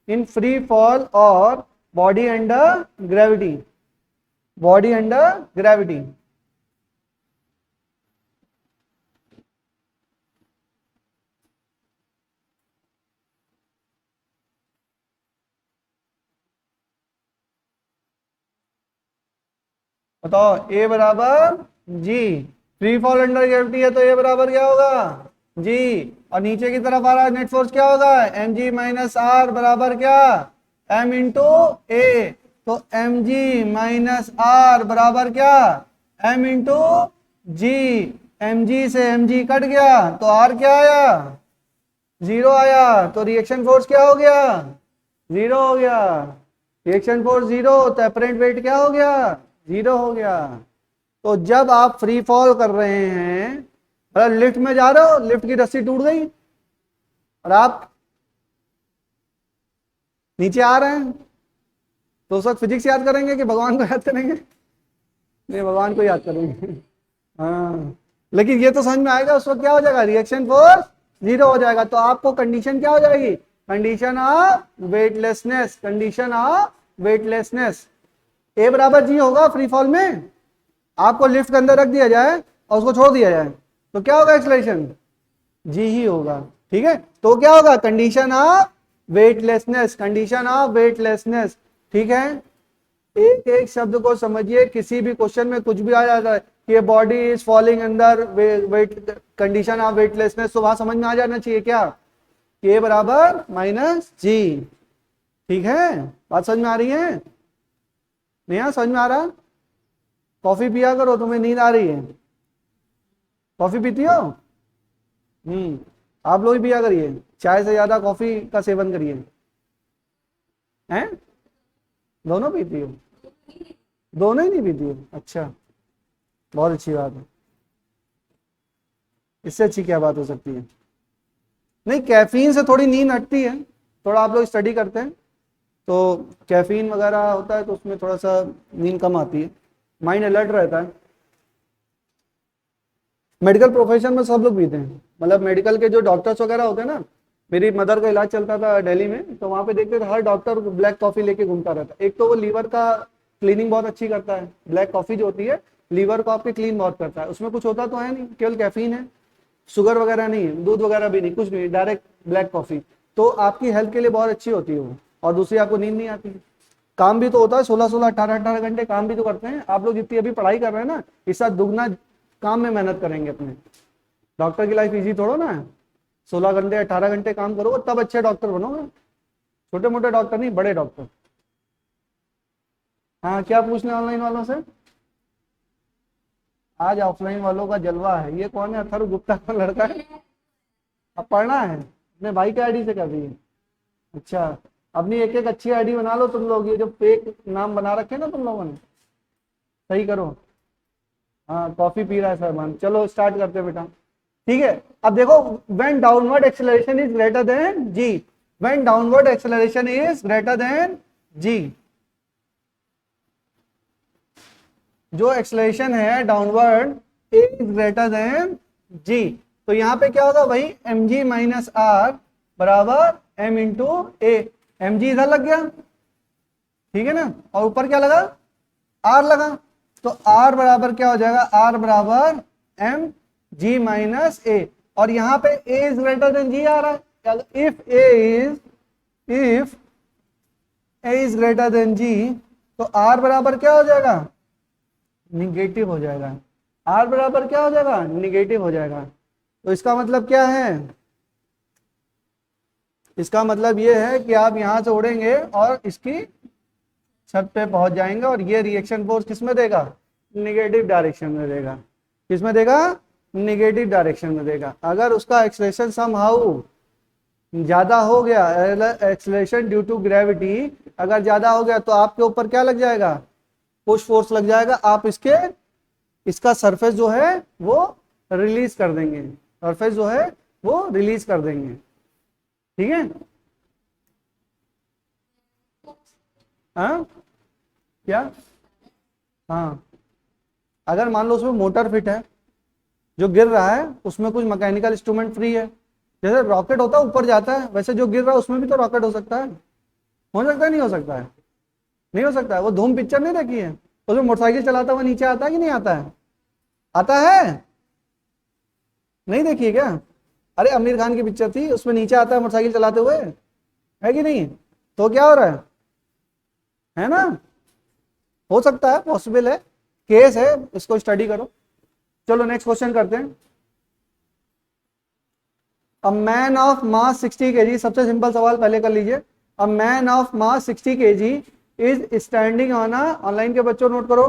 इन फ्री फॉल और body under gravity, body under gravity. बताओ, ए बराबर जी, फ्री फॉल अंडर ग्रेविटी है तो ए बराबर क्या होगा, जी, और नीचे की तरफ आ रहा है नेट फोर्स क्या होगा, एम जी माइनस आर बराबर क्या, एम इंटू ए, तो एम जी माइनस आर बराबर क्या, एम इंटू जी, एम जी से एम जी कट गया तो आर क्या आया, जीरो आया, तो रिएक्शन फोर्स क्या हो गया, जीरो हो गया, रिएक्शन फोर्स जीरो, तो एपरेंट वेट क्या हो गया, जीरो हो गया। तो जब आप फ्री फॉल कर रहे हैं, मतलब लिफ्ट में जा रहे हो, लिफ्ट की रस्सी टूट गई और आप नीचे आ रहे हैं, तो उस वक्त फिजिक्स याद करेंगे कि भगवान को याद करेंगे, नहीं भगवान को याद करेंगे। हाँ, लेकिन ये तो समझ में आएगा उस वक्त क्या हो जाएगा, रिएक्शन फोर्स जीरो हो जाएगा, तो आपको कंडीशन क्या हो जाएगी, condition of weightlessness, condition of weightlessness, ए बराबर जी होगा फ्री फॉल में, आपको लिफ्ट के अंदर रख दिया जाए और उसको छोड़ दिया जाए तो क्या होगा, एक्सलेशन जी ही होगा। ठीक है, तो क्या होगा, condition of weightlessness, condition of weightlessness. ठीक है, एक एक शब्द को समझिए, किसी भी क्वेश्चन में कुछ भी आ जाता है कि body is falling under weight, condition of weightlessness, तो वहां समझ में आ जाना चाहिए क्या, के बराबर माइनस जी। ठीक है, बात समझ में आ रही है, नहीं समझ में आ रहा, कॉफी पिया करो, तुम्हें नींद आ रही है, कॉफी पीती हो, आप लोग भी पिया करिए, चाय से ज्यादा कॉफी का सेवन करिए, हैं, दोनों पीती हो, दोनों ही नहीं पीती हो, अच्छा, बहुत अच्छी बात है, इससे अच्छी क्या बात हो सकती है, नहीं कैफीन से थोड़ी नींद हटती है, थोड़ा आप लोग स्टडी करते हैं तो कैफीन वगैरह होता है तो उसमें थोड़ा सा नींद कम आती है, माइंड अलर्ट रहता है। मेडिकल प्रोफेशन में सब लोग पीते हैं, मतलब मेडिकल के जो डॉक्टर्स वगैरह होते हैं ना, मेरी मदर का इलाज चलता था दिल्ली में, तो वहाँ पे देखते थे हर डॉक्टर ब्लैक कॉफी लेके घूमता रहता है, एक तो वो लीवर का क्लीनिंग बहुत अच्छी करता है, ब्लैक कॉफी जो होती है लीवर को आपके क्लीन बहुत करता है, उसमें कुछ होता तो है नहीं, केवल कैफीन है, शुगर वगैरह नहीं है, दूध वगैरह भी नहीं, कुछ नहीं, डायरेक्ट ब्लैक कॉफी, तो आपकी हेल्थ के लिए बहुत अच्छी होती है वो, और दूसरी आपको नींद नहीं आती, काम भी तो होता है, 16-16 18-18 घंटे काम भी तो करते हैं, आप लोग जितनी अभी पढ़ाई कर रहे हैं ना, इस साथ दुगना काम में मेहनत करेंगे अपने, डॉक्टर की लाइफ इजी थोड़ा ना है, 16 घंटे 18 घंटे काम करोगे तब अच्छे डॉक्टर बनोगे, छोटे मोटे डॉक्टर नहीं, बड़े डॉक्टर। हाँ, क्या पूछने ऑनलाइन वालों से, आज ऑफलाइन वालों का जलवा है, ये कौन है, अथर्व गुप्ता का लड़का है, अब पढ़ना है, अपने भाई के आईडी से कर रही है, अच्छा, अपनी एक एक अच्छी आईडी बना लो तुम लोग, ये जो फेक नाम बना रखे ना तुम लोगों ने, सही करो। हाँ, कॉफी पी रहा है सरमान, चलो स्टार्ट करते हैं बेटा। ठीक है, अब देखो, when downward acceleration is greater than g, when downward acceleration is greater than g, जो एक्सेलरेशन है downward is greater than g, तो यहाँ पे क्या होगा भाई, एम जी माइनस आर बराबर m into a. M g इधर लग गया, ठीक है ना, और ऊपर क्या लगा, आर लगा। तो आर बराबर क्या हो जाएगा, आर बराबर एम जी माइनस ए। और यहाँ पे a is greater than g आ रहा है। If a is greater than g, तो आर बराबर क्या हो जाएगा, निगेटिव हो जाएगा। आर बराबर क्या हो जाएगा, निगेटिव हो जाएगा। तो इसका मतलब क्या है, इसका मतलब ये है कि आप यहां से उड़ेंगे और इसकी छत पे पहुंच जाएंगे, और ये रिएक्शन फोर्स किस में देगा, निगेटिव डायरेक्शन में देगा। किस में देगा, निगेटिव डायरेक्शन में देगा। अगर उसका एक्सलेशन समहाउ ज्यादा हो गया, एक्सलेशन ड्यू टू ग्रेविटी अगर ज्यादा हो गया, तो आपके ऊपर क्या लग जाएगा, पुश फोर्स लग जाएगा। आप इसका सरफेस जो है वो रिलीज कर देंगे, सरफेस जो है वो रिलीज कर देंगे, ठीक है। हाँ क्या, हाँ अगर मान लो उसमें मोटर फिट है, जो गिर रहा है उसमें कुछ मैकेनिकल इंस्ट्रूमेंट फ्री है, जैसे रॉकेट होता है ऊपर जाता है, वैसे जो गिर रहा है उसमें भी तो रॉकेट हो सकता है। हो सकता है, नहीं हो सकता है, नहीं हो सकता है। वो धूम पिक्चर नहीं देखी है, उसमें मोटरसाइकिल चलाता हुआ नीचे आता है कि नहीं आता है, आता है, नहीं देखी है क्या। अरे आमिर खान की पिक्चर थी, उसमें नीचे आता है मोटरसाइकिल चलाते हुए, है कि नहीं। तो क्या हो रहा है ना, हो सकता है, पॉसिबल है, केस है, इसको स्टडी करो। चलो नेक्स्ट क्वेश्चन करते हैं। A man of mass 60 KG, सबसे सिंपल सवाल पहले कर लीजिए। A man of mass 60 KG is standing on a, online के बच्चों नोट करो।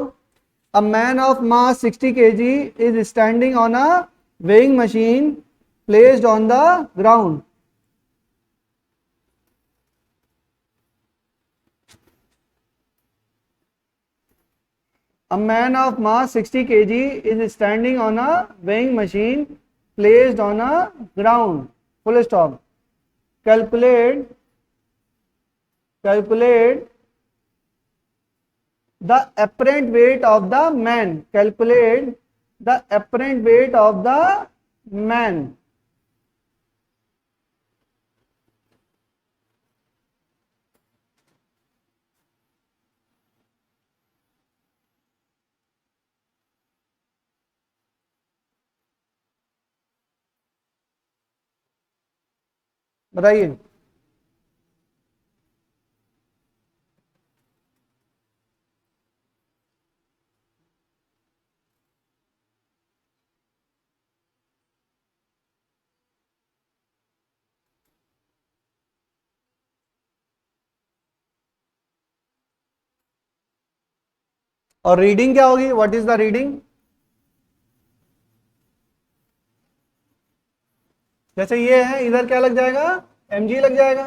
A man of mass 60 KG is standing on a weighing machine placed on the ground. A man of mass 60 kg is standing on a weighing machine placed on a ground. Full stop. Calculate the apparent weight of the man. Calculate the apparent weight of the man. बताइए। और reading क्या होगी, what is the reading. जैसे ये है, इधर क्या लग जाएगा, mg लग जाएगा,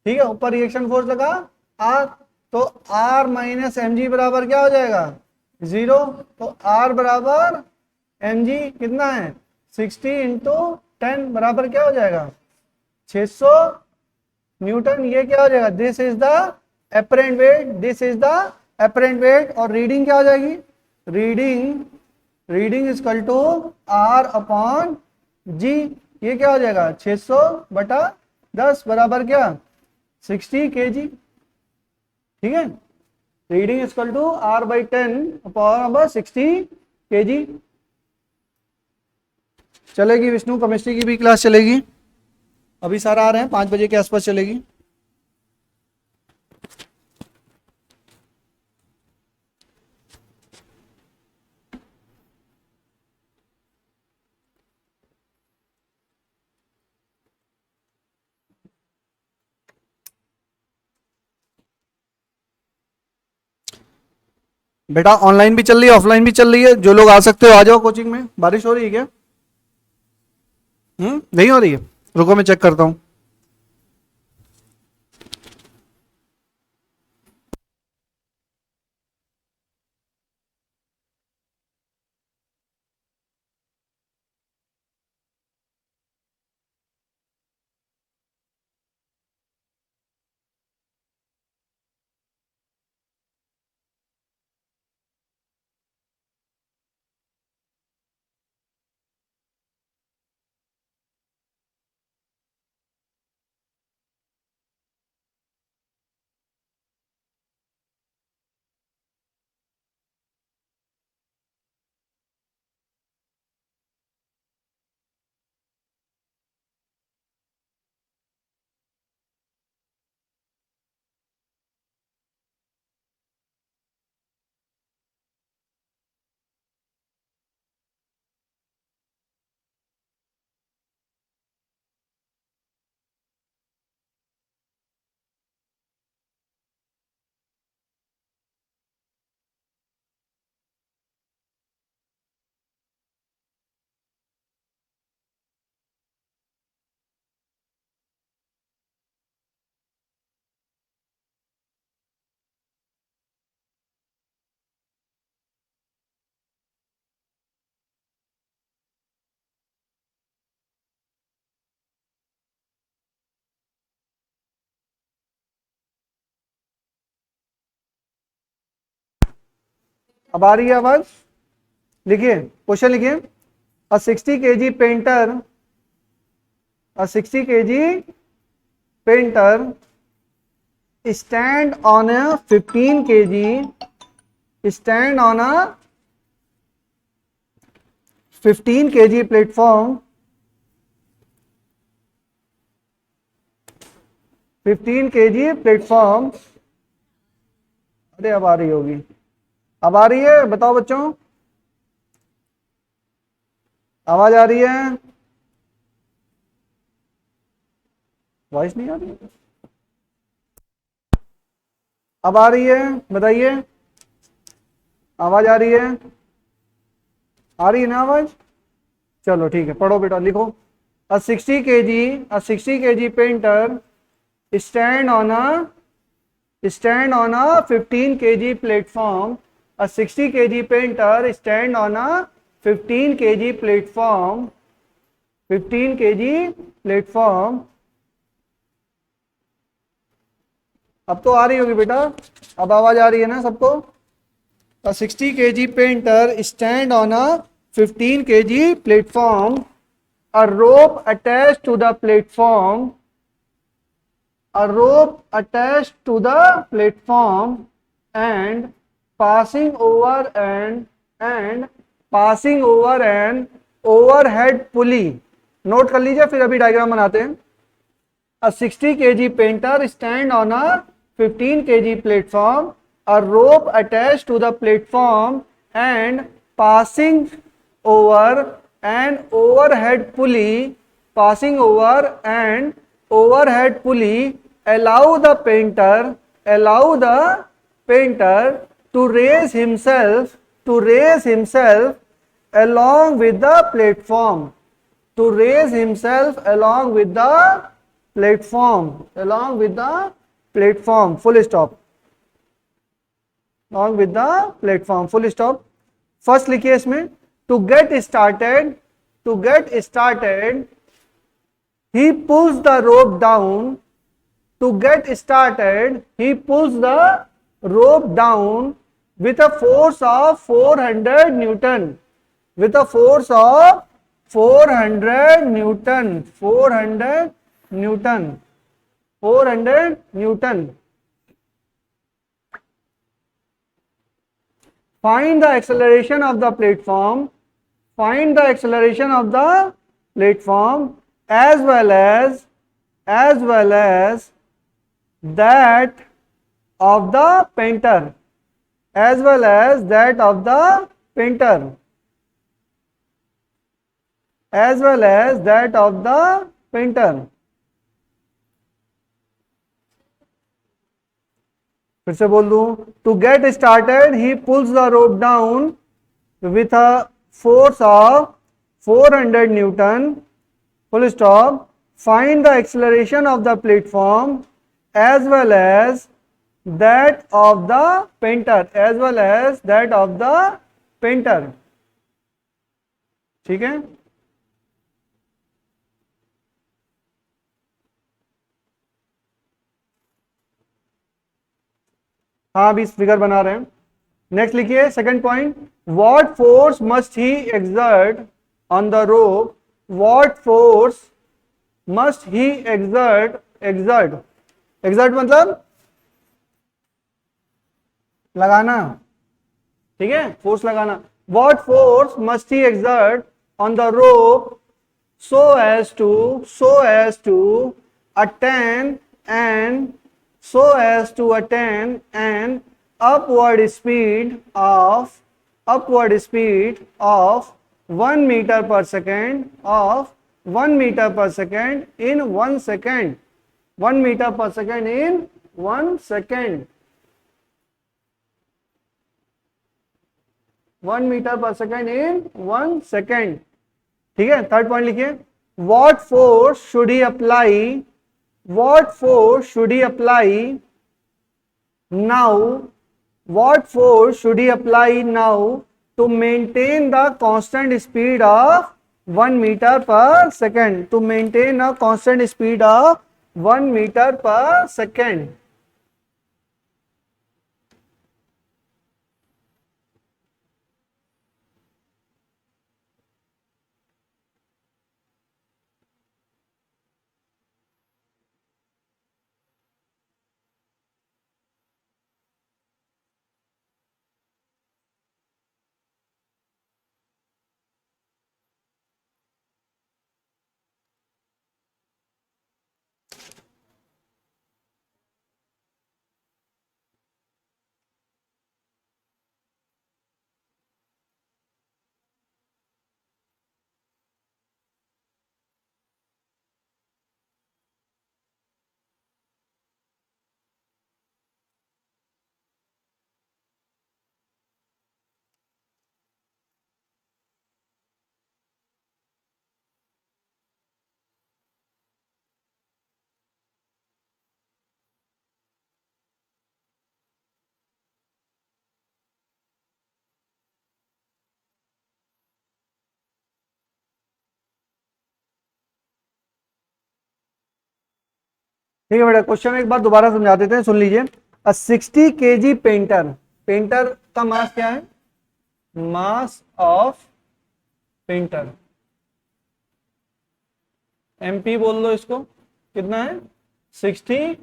ठीक है। ऊपर रिएक्शन फोर्स लगा आर, तो आर माइनस एम जी बराबर क्या हो जाएगा, 0। तो आर बराबर एम जी कितना है, 60 इंटू 10 बराबर क्या हो जाएगा, 600 न्यूटन। ये क्या हो जाएगा, this is the apparent weight, this is the apparent weight. और रीडिंग क्या हो जाएगी, reading reading is equal to r upon g. ये क्या हो जाएगा, 600 बटा 10 बराबर क्या, 60 केजी, ठीक है। Reading is equal to R by 10 upon 60 KG. चलेगी विष्णु, केमिस्ट्री की भी क्लास चलेगी, अभी सर आ रहे हैं, 5 बजे के आसपास चलेगी। बेटा ऑनलाइन भी चल रही है, ऑफलाइन भी चल रही है, जो लोग आ सकते हो आ जाओ कोचिंग में। बारिश हो रही है क्या, नहीं हो रही है, रुको मैं चेक करता हूँ। अब आ रही है आवाज? लिखिए क्वेश्चन लिखिए। अ 60 kg painter, a 60 kg painter stand on a 15 kg, stand on a 15 kg platform, 15 kg platform. अरे अब आ रही होगी, अब आ रही है, बताओ बच्चों, आवाज आ रही है? वॉइस नहीं आ रही? अब आ रही है, बताइए, आवाज आ रही है? आ रही है ना आवाज? चलो ठीक है, पढ़ो बेटा, लिखो। अ 60 kg painter stand on a 15 kg platform. A 60 kg painter stand on a 15 kg platform, 15 kg platform. अब तो आ रही होगी बेटा, अब आवाज आ रही है ना सबको? A 60 kg painter stand on a 15 kg platform. A rope attached to the platform, a rope attached to the platform and passing over and passing over an overhead pulley. Note कर लीजिए, फिर अभी डायग्राम बनाते हैं। A 60 kg painter stand on a 15 kg platform, a rope attached to the platform and passing over an overhead pulley, passing over an overhead pulley allow the painter to raise himself along with the platform, to raise himself along with the platform, full stop, along with the platform, full stop। First लिखिए इसमें, to get started, he pulls the rope down, to get started he pulls the rope down with a force of 400 newton, with a force of 400 newton, 400 newton. Find the acceleration of the platform, as well as that of the painter, फिर से बोल दूं, to get started he pulls the rope down with a force of 400 newton, full stop. Find the acceleration of the platform as well as that of the painter, ठीक है? हाँ अभी figure बना रहे हैं। नेक्स्ट लिखिए second point, what force must he exert on the rope, what force must he exert मतलब लगाना, ठीक है, फोर्स लगाना। What force must he exert on the rope so as to attain an upward speed of 1 meter per second, in 1 second, 1 meter per second in 1 second, 1 meter per second in 1 second, ठीक है? Third point लिखिए, what force should he apply now to maintain the constant speed of 1 metre per second, to maintain a constant speed of 1 metre per second. ठीक है बेटा, question एक बार दोबारा समझा देते हैं, सुन लीजिए। 60 kg पेंटर, पेंटर का मास क्या है? मास ऑफ पेंटर, एमपी बोल लो इसको, कितना है? 60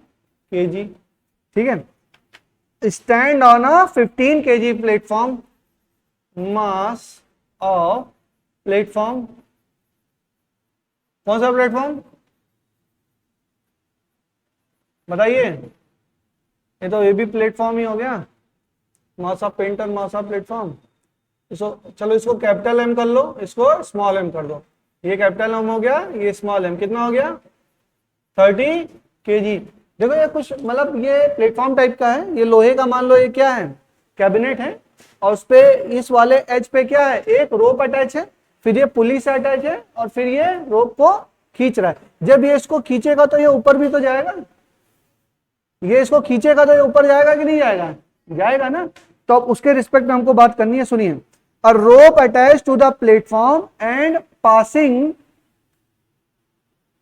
kg। ठीक है। Stand on a 15 kg platform, mass of platform, कौन सा प्लेटफॉर्म बताइए? ये भी प्लेटफॉर्म ही हो गया, mass of painter, mass of platform. इसको चलो इसको कैपिटल एम कर लो, इसको स्मॉल एम कर दो। ये कैपिटल एम हो गया, ये स्मॉल एम, कितना हो गया? 30 kg। देखो ये कुछ मतलब ये प्लेटफॉर्म टाइप का है, ये लोहे का, मान लो ये क्या है? कैबिनेट है, और उस पे इस वाले एज पे क्या है? एक रोप अटैच है, फिर ये पुली से अटैच है, और फिर ये रोप को खींच रहा है। जब ये इसको खींचेगा तो ये ऊपर भी तो जाएगा, ये इसको खींचेगा तो ये ऊपर जाएगा कि नहीं जाएगा? जाएगा ना। तो अब उसके रिस्पेक्ट में हमको बात करनी है, सुनिए। A rope attach to the platform and passing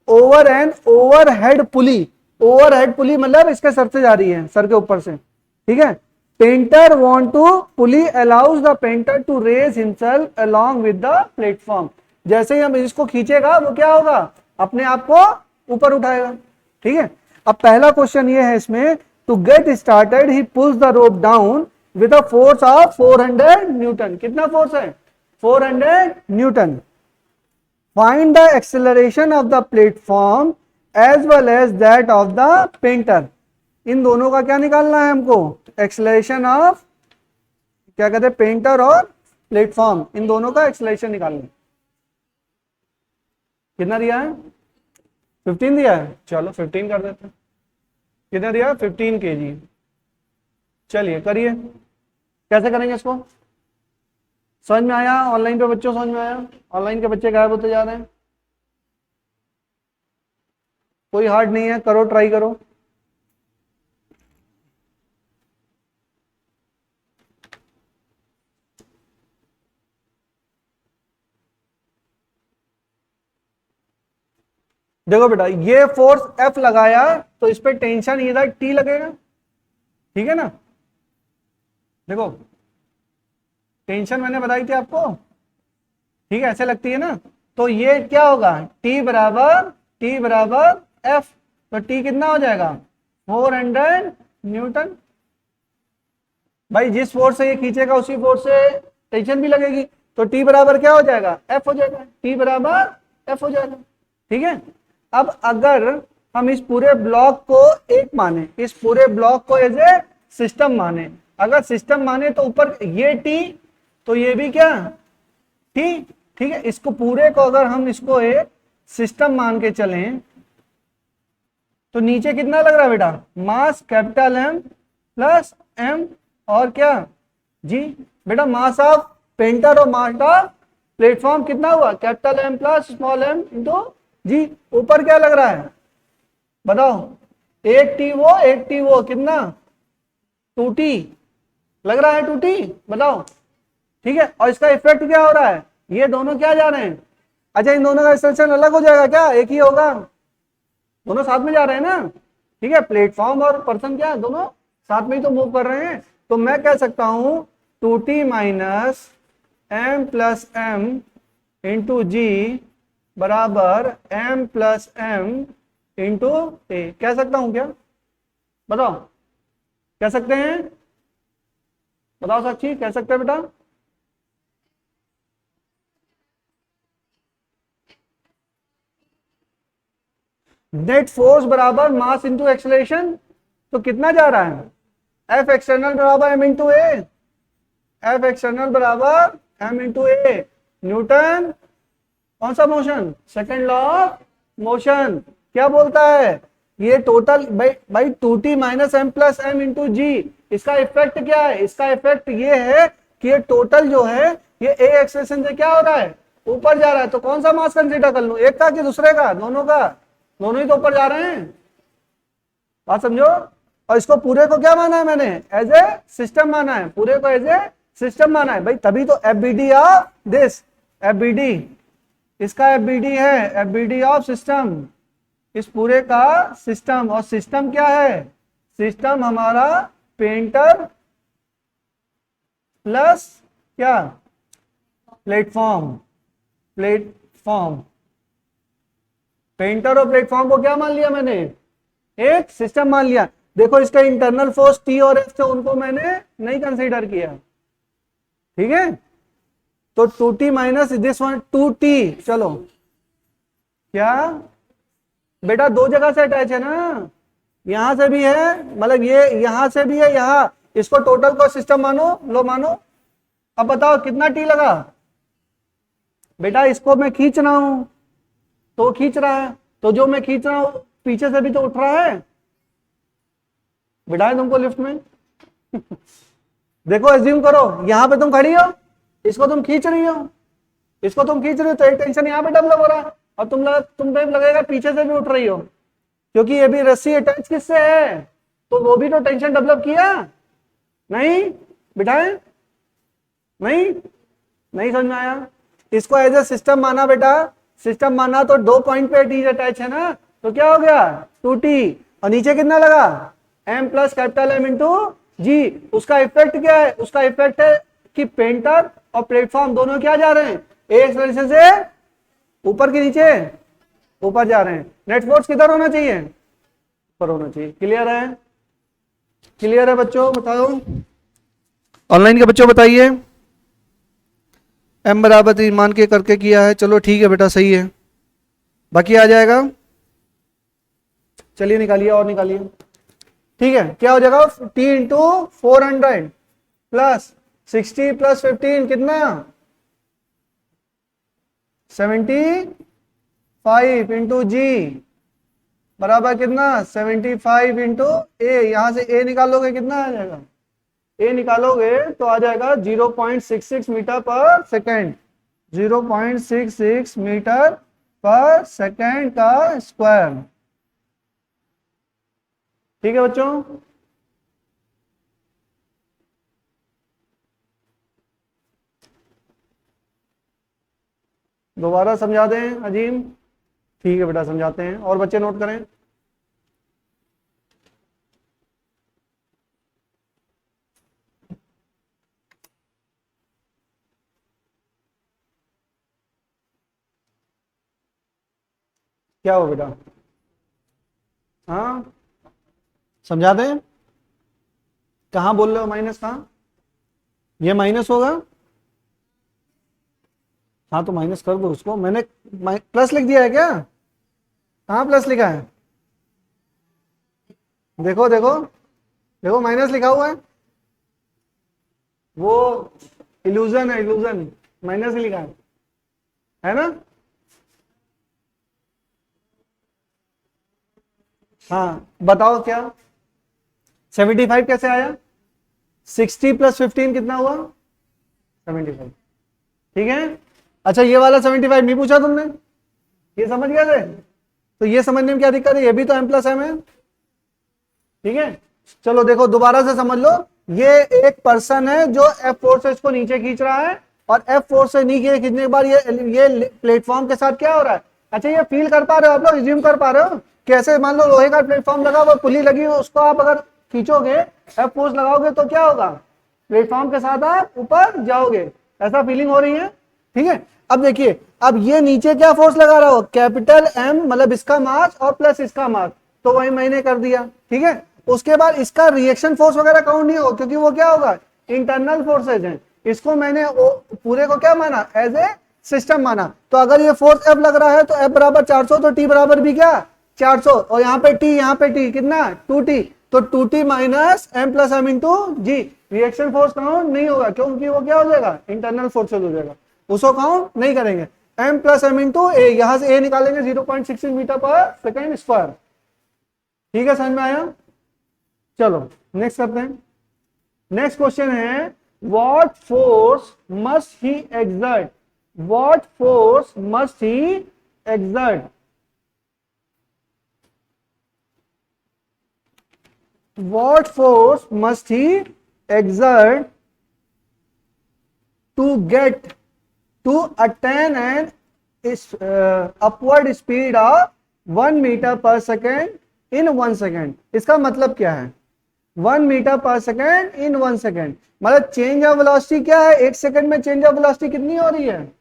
over an overhead pulley, overhead pulley मतलब इसके सर से जा रही है, सर के ऊपर से। ठीक है। Painter want to pulley allows the painter to raise himself along with the platform. जैसे ही हम इसको खींचेगा वो क्या होगा? अपने आप को ऊपर उठाएगा। ठीक है। अब पहला क्वेश्चन ये है इसमें, to get started he pulls the rope down with a force of 400 newton. कितना फोर्स है? 400 newton. Find the acceleration of the platform as well as that of the painter। इन दोनों का क्या निकालना है हमको? एक्सेलरेशन ऑफ, क्या कहते हैं, पेंटर और प्लेटफॉर्म, इन दोनों का एक्सेलरेशन निकालना है। कितना दिया है? 15 दिया है, चलो 15 कर देते हैं। कितना दिया? 15 kg। चलिए करिए, कैसे करेंगे इसको? समझ में आया? ऑनलाइन पे बच्चों समझ में आया? ऑनलाइन के बच्चे गायब होते जा रहे हैं। कोई हार्ड नहीं है, करो, ट्राई करो। देखो बेटा, ये फोर्स F लगाया तो इस पे टेंशन इधर T लगेगा। ठीक है ना? देखो टेंशन मैंने बताई थी आपको, ठीक है, ऐसे लगती है ना। तो ये क्या होगा? T बराबर F। तो T कितना हो जाएगा? 400 न्यूटन। भाई जिस फोर्स से ये खींचेगा उसी फोर्स से टेंशन भी लगेगी, तो T बराबर क्या हो जाएगा? F हो जाएगा। T बराबर F हो जाएगा। ठीक है। अब अगर हम इस पूरे ब्लॉक को एक माने, इस पूरे ब्लॉक को एज ए सिस्टम माने, अगर सिस्टम माने तो ऊपर ये T, तो ये भी क्या? T। ठीक है। इसको पूरे को अगर हम इसको एक सिस्टम मान के चलें तो नीचे कितना लग रहा है बेटा? Mass capital M plus M और क्या? G। बेटा मास ऑफ पेंटर और मास ऑफ प्लेटफॉर्म कितना हुआ? Capital M plus small m into G। ऊपर क्या लग रहा है बताओ? एक T वो कितना? 2T लग रहा है, 2T बताओ। ठीक है। और इसका इफेक्ट क्या हो रहा है? ये दोनों क्या जा रहे हैं? अच्छा, इन दोनों का एक्सेलरेशन अलग हो जाएगा क्या? एक ही होगा? दोनों साथ में जा रहे हैं ना। ठीक है। प्लेटफॉर्म और पर्सन क्या दोनों साथ में ही तो मूव कर रहे हैं। तो मैं कह सकता हूं 2T minus M plus M into G बराबर M plus M into A। कह सकता हूं क्या? बताओ, कह सकते हैं? बताओ साक्षी, कह सकते हैं बेटा? नेट फोर्स बराबर मास इंटू एक्सेलरेशन, तो कितना जा रहा है? F एक्सटर्नल बराबर M इंटू ए, F एक्सटर्नल बराबर M इंटू ए। न्यूटन कौन सा motion? Second law of motion. क्या बोलता है ये? टोटल भाई 2T minus M plus M into G। इसका इफेक्ट क्या है? इसका इफेक्ट ये है कि ये टोटल जो है ये ए एक्सेलरेशन से क्या हो रहा है? ऊपर जा रहा है। तो कौन सा मास कंसीडर कर लूं? एक का कि दूसरे का? दोनों का। दोनों ही तो ऊपर जा रहे हैं, बात समझो। और इसको पूरे को क्या माना है मैंने? एज ए सिस्टम माना है। पूरे को एज ए सिस्टम माना है भाई, तभी तो FBD ऑफ दिस, FBD इसका FBD है, FBD ऑफ सिस्टम। इस पूरे का सिस्टम, और सिस्टम क्या है, सिस्टम हमारा पेंटर प्लस क्या, प्लेटफॉर्म, प्लेटफॉर्म, पेंटर और प्लेटफॉर्म को क्या मान लिया मैंने, एक सिस्टम मान लिया। देखो इसका इंटरनल फोर्स टी और एफ थे, उनको मैंने नहीं कंसीडर किया, ठीक है। तो 2t minus this one 2t, चलो क्या बेटा दो जगह से अटैच है ना, यहां से भी है, मतलब ये यहां से भी है, यहां, इसको टोटल को सिस्टम मानो, लो मानो। अब बताओ कितना टी लगा, बेटा इसको मैं खींच रहा हूं तो खींच रहा है, तो जो मैं खींच रहा हूं पीछे से भी तो उठ रहा है, बिठाए तुमको लिफ्ट में देखो एज्यूम करो यहां पे तुम खड़ी हो, इसको तुम खींच रही हो, इसको तुम खींच रही हो, तो एक टेंशन यहां पे डेवलप हो रहा है, और तुम पे लगेगा पीछे से भी उठ रही हो, क्योंकि ये भी रस्सी अटैच किससे है, तो वो भी तो टेंशन डेवलप किया, नहीं बिठाए, नहीं नहीं समझ में आया। इसको एज ए सिस्टम माना बेटा, सिस्टम माना तो दो पॉइंट पे टी अटैच है ना, तो क्या हो गया 2t, और नीचे कितना लगा m plus capital M into g. उसका इफेक्ट क्या है, उसका इफेक्ट है कि पेंटर और प्लेटफॉर्म दोनों क्या जा रहे हैं, एक डायरेक्शन से ऊपर के नीचे ऊपर जा रहे हैं। नेट फोर्स किधर होना चाहिए, ऊपर होना चाहिए। क्लियर है, क्लियर है बच्चों, बताओ ऑनलाइन के बच्चों बताइए। m बराबर 3 मान के करके किया है, चलो ठीक है बेटा सही है, बाकी आ जाएगा, चलिए निकालिए और निकालिए, ठीक है। क्या हो जाएगा t इंटू 400 प्लस 60 प्लस 15 कितना 75 इंटू जी बराबर कितना 75 इंटू ए, यहां से ए निकालोगे कितना आ जाएगा, ए निकालोगे तो आ जाएगा 0.66 metre per second, 0.66 metre per second का स्क्वायर, ठीक है बच्चों। दोबारा समझा दें अजीम, ठीक है बेटा समझाते हैं, और बच्चे नोट करें। क्या हो बेटा, हाँ समझा दें, कहाँ बोल रहे हो माइनस, कहाँ ये माइनस होगा, हाँ तो माइनस कर दो उसको, मैंने प्लस लिख दिया है क्या, कहाँ प्लस लिखा है, देखो देखो देखो माइनस लिखा हुआ है, वो इल्यूजन है, इल्यूजन, माइनस ही लिखा है ना, हाँ बताओ क्या 75 कैसे आया, 60 प्लस 15 कितना हुआ 75, ठीक है। अच्छा ये वाला 75 नहीं पूछा तुमने, ये समझ गए थे, तो ये समझने में क्या दिक्कत है, ये भी तो m प्लस m है, ठीक है। चलो देखो दोबारा से समझ लो, ये एक पर्सन है जो F फोर्स से इसको नीचे खींच रहा है, और F फोर्स से नीचे खींचने के बाद ये प्लेटफॉर्म के साथ क्या हो रहा है, अच्छा ये फील कर पा रहे हो आप लोग, रिज्यूम कर पा रहे हो, कैसे मान लो लोहे का प्लेटफॉर्म लगा, वो पुली लगी हो, उसको आप अगर खींचोगे F फोर्स लगाओगे तो क्या होगा, प्लेटफॉर्म के साथ आप ऊपर जाओगे, ऐसा फीलिंग हो रही है, ठीक है। अब देखिए, अब ये नीचे क्या फोर्स लगा रहा हो, कैपिटल M, मतलब इसका मास और प्लस इसका मास, तो वही मैंने कर दिया, ठीक है। उसके बाद इसका रिएक्शन फोर्स वगैरह काउंट नहीं हो, क्योंकि वो क्या होगा इंटरनल फोर्सेज हैं, इसको मैंने पूरे को क्या माना, एज ए सिस्टम माना। तो अगर ये फोर्स F लग रहा है तो F बराबर 400, तो T बराबर भी क्या 400, और यहाँ पे T कितना 2T, तो 2T minus M plus M into g, reaction force count नहीं होगा, क्योंकि वो क्या हो जाएगा इंटरनल फोर्सेज हो जाएगा, उसको काउंट नहीं करेंगे। M प्लस M इंटू ए, यहां से A निकालेंगे 0.66 मीटर पर सेकेंड स्क्वायर, ठीक है, समझ में आया। चलो नेक्स्ट करते हैं, नेक्स्ट क्वेश्चन है what force must he exert, what force must he exert, what force must he exert to attain an upward speed of 1 metre per second in 1 second. इसका मतलब क्या है? 1 metre per second in 1 second, मतलब change of velocity क्या है? 1 second में change of velocity कितनी हो रही है?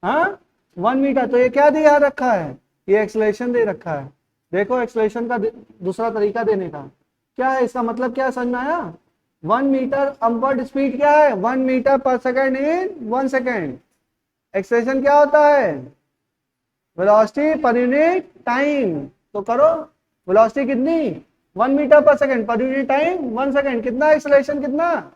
हाँ, 1 मीटर। तो ये क्या दिया रखा है? ये एक्सेलरेशन दे रखा है। देखो एक्सेलरेशन का दूसरा तरीका देने का क्या है, इसका मतलब क्या समझ में आया? 1 मीटर अपवर्ड स्पीड क्या है? 1 metre per second in 1 second. Acceleration क्या होता है? Velocity per unit time. तो करो, वेलोसिटी कितनी? 1 metre per second, per unit time 1 second. कितना एक्सेलरेशन? कितना?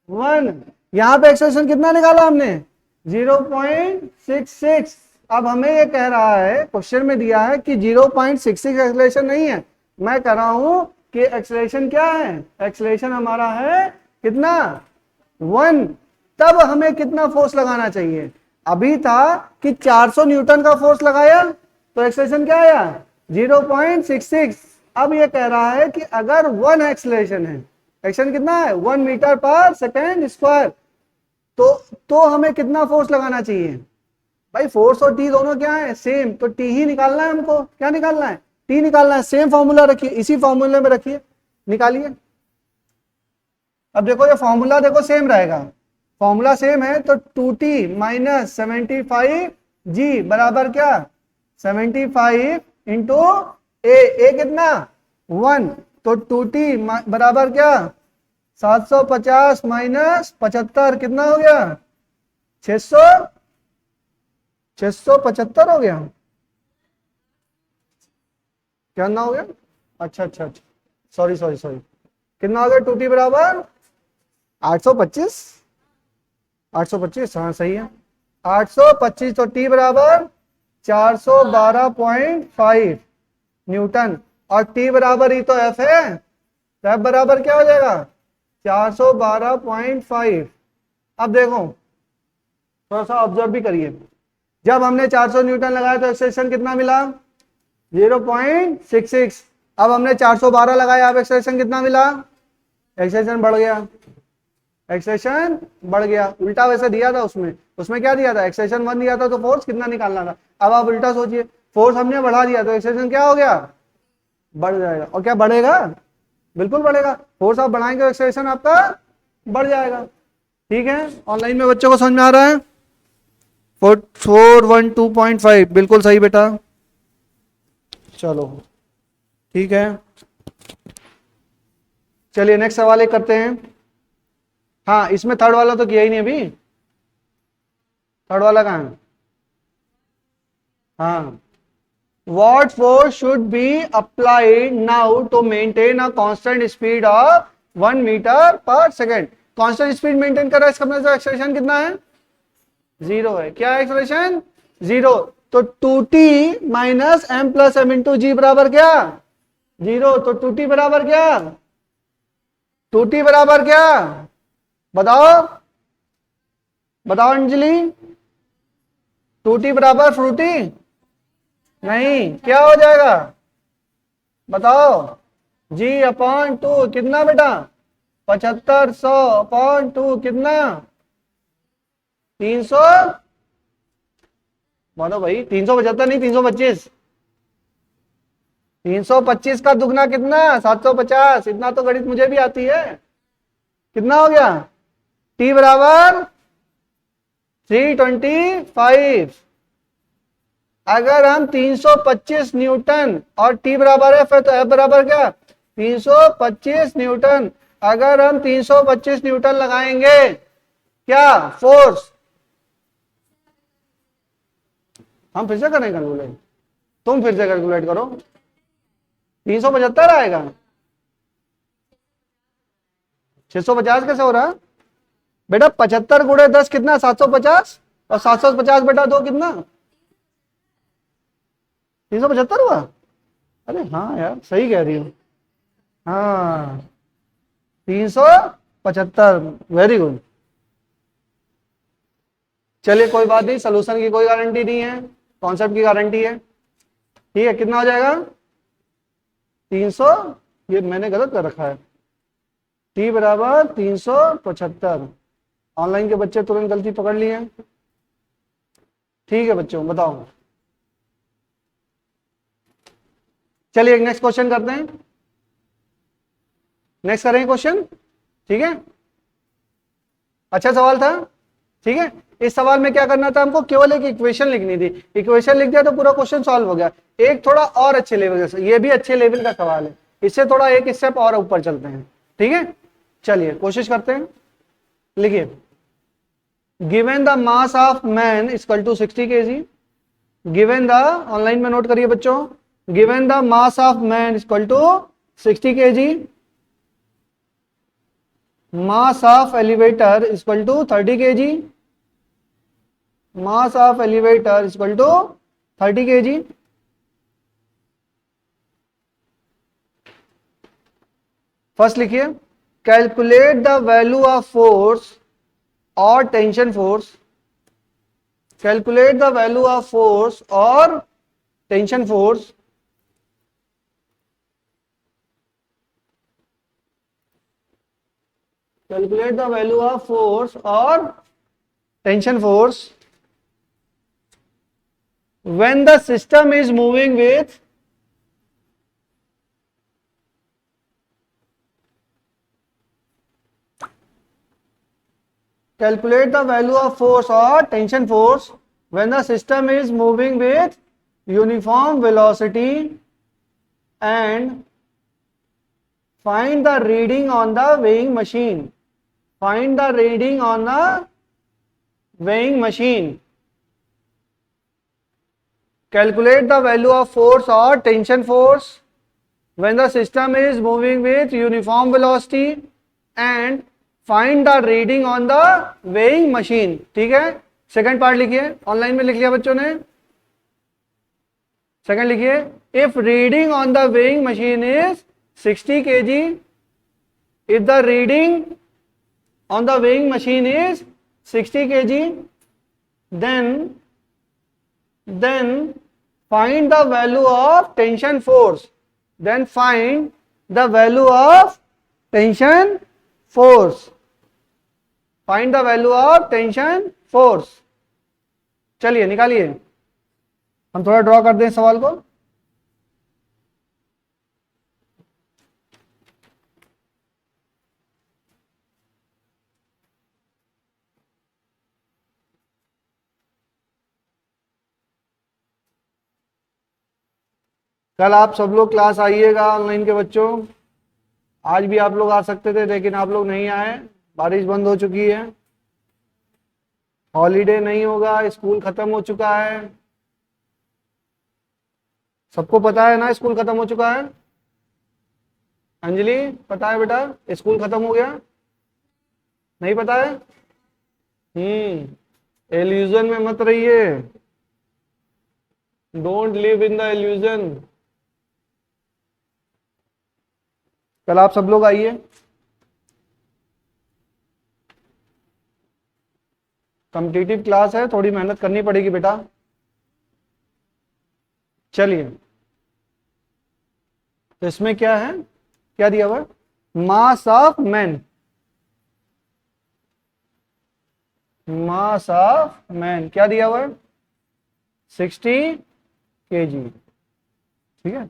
1। यहां पे एक्सेलरेशन कितना निकाला हमने? 0.66। अब हमें ये कह रहा है, क्वेश्चन में दिया है कि 0.66 एक्सेलरेशन नहीं है। मैं कह रहा हूं कि एक्सेलरेशन क्या है? एक्सेलरेशन हमारा है कितना? 1। तब हमें कितना फोर्स लगाना चाहिए? अभी था कि 400 न्यूटन का फोर्स लगाया तो एक्सेलरेशन क्या आया? 0.66। अब ये कह रहा है कि अगर 1 एक्सेलरेशन है, एक्सेलरेशन कितना है? 1 मीटर पर सेकेंड स्क्वायर, तो हमें कितना फोर्स लगाना चाहिए? भाई फोर्स और टी दोनों क्या है? सेम। तो टी ही निकालना है हमको। क्या निकालना है? टी निकालना है। सेम फॉर्मूला रखिए, इसी फॉर्मूले में रखिए, निकालिए। अब देखो ये फॉर्मूला देखो सेम रहेगा, फॉर्मूला सेम है। तो 2t माइनस 75 जी बराबर क्या? 75 इंटू ए कितना? 1। तो 2t बराबर क्या? 750 माइनस 75 कितना हो गया? 675 हो गया। क्या ना हो गया? अच्छा अच्छा अच्छा, सॉरी सॉरी सॉरी। कितना हो गया? 2t बराबर 825। 825, हाँ सही है, 825। तो टी बराबर 412.5 न्यूटन, और टी बराबर ही तो एफ है, तो एफ बराबर क्या हो जाएगा? 412.5। अब देखो, थोड़ा सा ऑब्जर्व भी करिए। जब हमने 400 न्यूटन लगाया तो एक्सेलरेशन कितना मिला? 0.66। अब हमने 412 लगाया, अब एक्सेलरेशन कितना मिला? एक्सेलरेशन बढ़ गया, एक्सेलरेशन बढ़ गया। उल्टा वैसे दिया था उसमें, उसमें क्या दिया था? एक्सेलरेशन 1 दिया था, तो फोर्स कितना निकालना था। अब आप उल्टा सोचिए, फोर्स हमने बढ़ा दिया तो एक्सेलरेशन क्या हो गया? बढ़ जाएगा। और क्या बढ़ेगा? बिल्कुल बढ़ेगा। फोर्स आप बढ़ाएंगे तो एक्सेलरेशन आपका बढ़ जाएगा। ठीक है, ऑनलाइन में बच्चों को समझ में आ रहा है? 412.5 बिल्कुल सही बेटा। चलो ठीक है, चलिए नेक्स्ट सवाल एक करते हैं। हाँ, इसमें थर्ड वाला तो किया ही नहीं अभी। थर्ड वाला कहाँ है? हाँ, what force should be applied now to maintain a constant speed of 1 metre per second? Constant speed maintain कर रहा है, इसका मतलब एक्सेलरेशन कितना है? 0 है। क्या एक्सेलरेशन? 0। तो 2t minus m plus m into g बराबर क्या? 0। तो 2t बराबर क्या? 2t बराबर क्या? बताओ, बताओ अंजलि। 2t बराबर फ्रूटी? नहीं, क्या हो जाएगा? बताओ। जी अपॉन 2 कितना बेटा? 75। 100 अपॉन 2 कितना? 300। बोलो भाई, 375 नहीं, 325। 325 का दुगना कितना? 750। इतना तो गणित मुझे भी आती है। कितना हो गया? टी बराबर 325। अगर हम 325 न्यूटन और टी बराबर एफ है, तो एफ बराबर क्या? 325 न्यूटन। अगर हम 325 न्यूटन लगाएंगे, क्या फोर्स? हम फिर से करें कैलकुलेट, तुम फिर से कैलकुलेट करो। 375 आएगा। 650 कैसे हो रहा बेटा? 75 गुणे 10 कितना? 750। और 750 बेटा 2 कितना? 375 हुआ। अरे हाँ यार, सही कह रही हो। हाँ, 375। Very good. चलिए कोई बात नहीं, सोल्यूशन की कोई गारंटी नहीं है, कॉन्सेप्ट की गारंटी है। ठीक है, कितना हो जाएगा? 300। ये मैंने गलत कर रखा है, टी बराबर 375। ऑनलाइन के बच्चे तुरंत गलती पकड़ लिए। ठीक है बच्चों, बताओ। चलिए नेक्स्ट क्वेश्चन करते हैं, नेक्स्ट करेंगे क्वेश्चन, ठीक है। अच्छा सवाल था, ठीक है। इस सवाल में क्या करना था हमको, केवल एक इक्वेशन लिखनी थी, इक्वेशन लिख दिया तो पूरा क्वेश्चन सॉल्व हो गया। एक थोड़ा और अच्छे लेवल का, ये भी अच्छे लेवल का सवाल है, इससे थोड़ा एक स्टेप और ऊपर चलते हैं, ठीक है। चलिए कोशिश करते हैं, लिखिए given the mass of man equal to 60 kg, given the, online में नोट करिए बच्चों, given the mass of man equal to 60 kg, mass of elevator is equal to 30 kg, mass of elevator is equal to 30 kg. First लिखिए calculate the value of force और tension force, calculate the value of force और tension force, calculate the value of force or tension force when the system is moving with calculate the value of force or tension force when the system is moving with uniform velocity and find the reading on the weighing machine, find the reading on the weighing machine, calculate the value of force or tension force when the system is moving with uniform velocity and find the reading on the weighing machine, ठीक है। Second part लिखिए, online में लिख लिया बच्चों ने, second लिखिए if reading on the weighing machine is 60 kg, if the reading on the weighing machine is 60 kg, then find the value of tension force, then find the value of tension force, find the value of tension force। चलिए निकालिए, हम थोड़ा draw कर दें सवाल को। कल आप सब लोग क्लास आइएगा ऑनलाइन के बच्चों, आज भी आप लोग आ सकते थे लेकिन आप लोग नहीं आए, बारिश बंद हो चुकी है, हॉलीडे नहीं होगा, स्कूल खत्म हो चुका है, सबको पता है ना स्कूल खत्म हो चुका है। अंजलि पता है बेटा स्कूल खत्म हो गया, नहीं पता है? एल्यूजन में मत रहिए, don't live in the illusion. कल आप सब लोग आइए, कॉम्पिटिटिव क्लास है, थोड़ी मेहनत करनी पड़ेगी बेटा। चलिए तो इसमें क्या है, क्या दिया हुआ, मास of man, mass of man क्या दिया हुआ है 60 kg, ठीक है।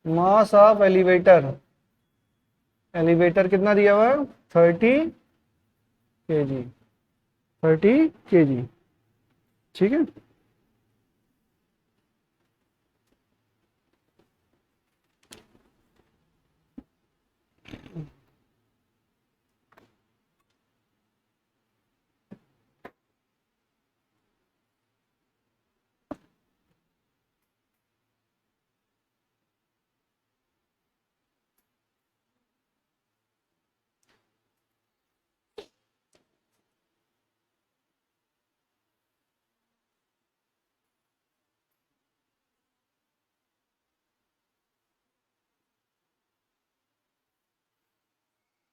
मास ऑफ एलिवेटर, एलिवेटर कितना दिया हुआ है 30 kg, 30 kg, ठीक है।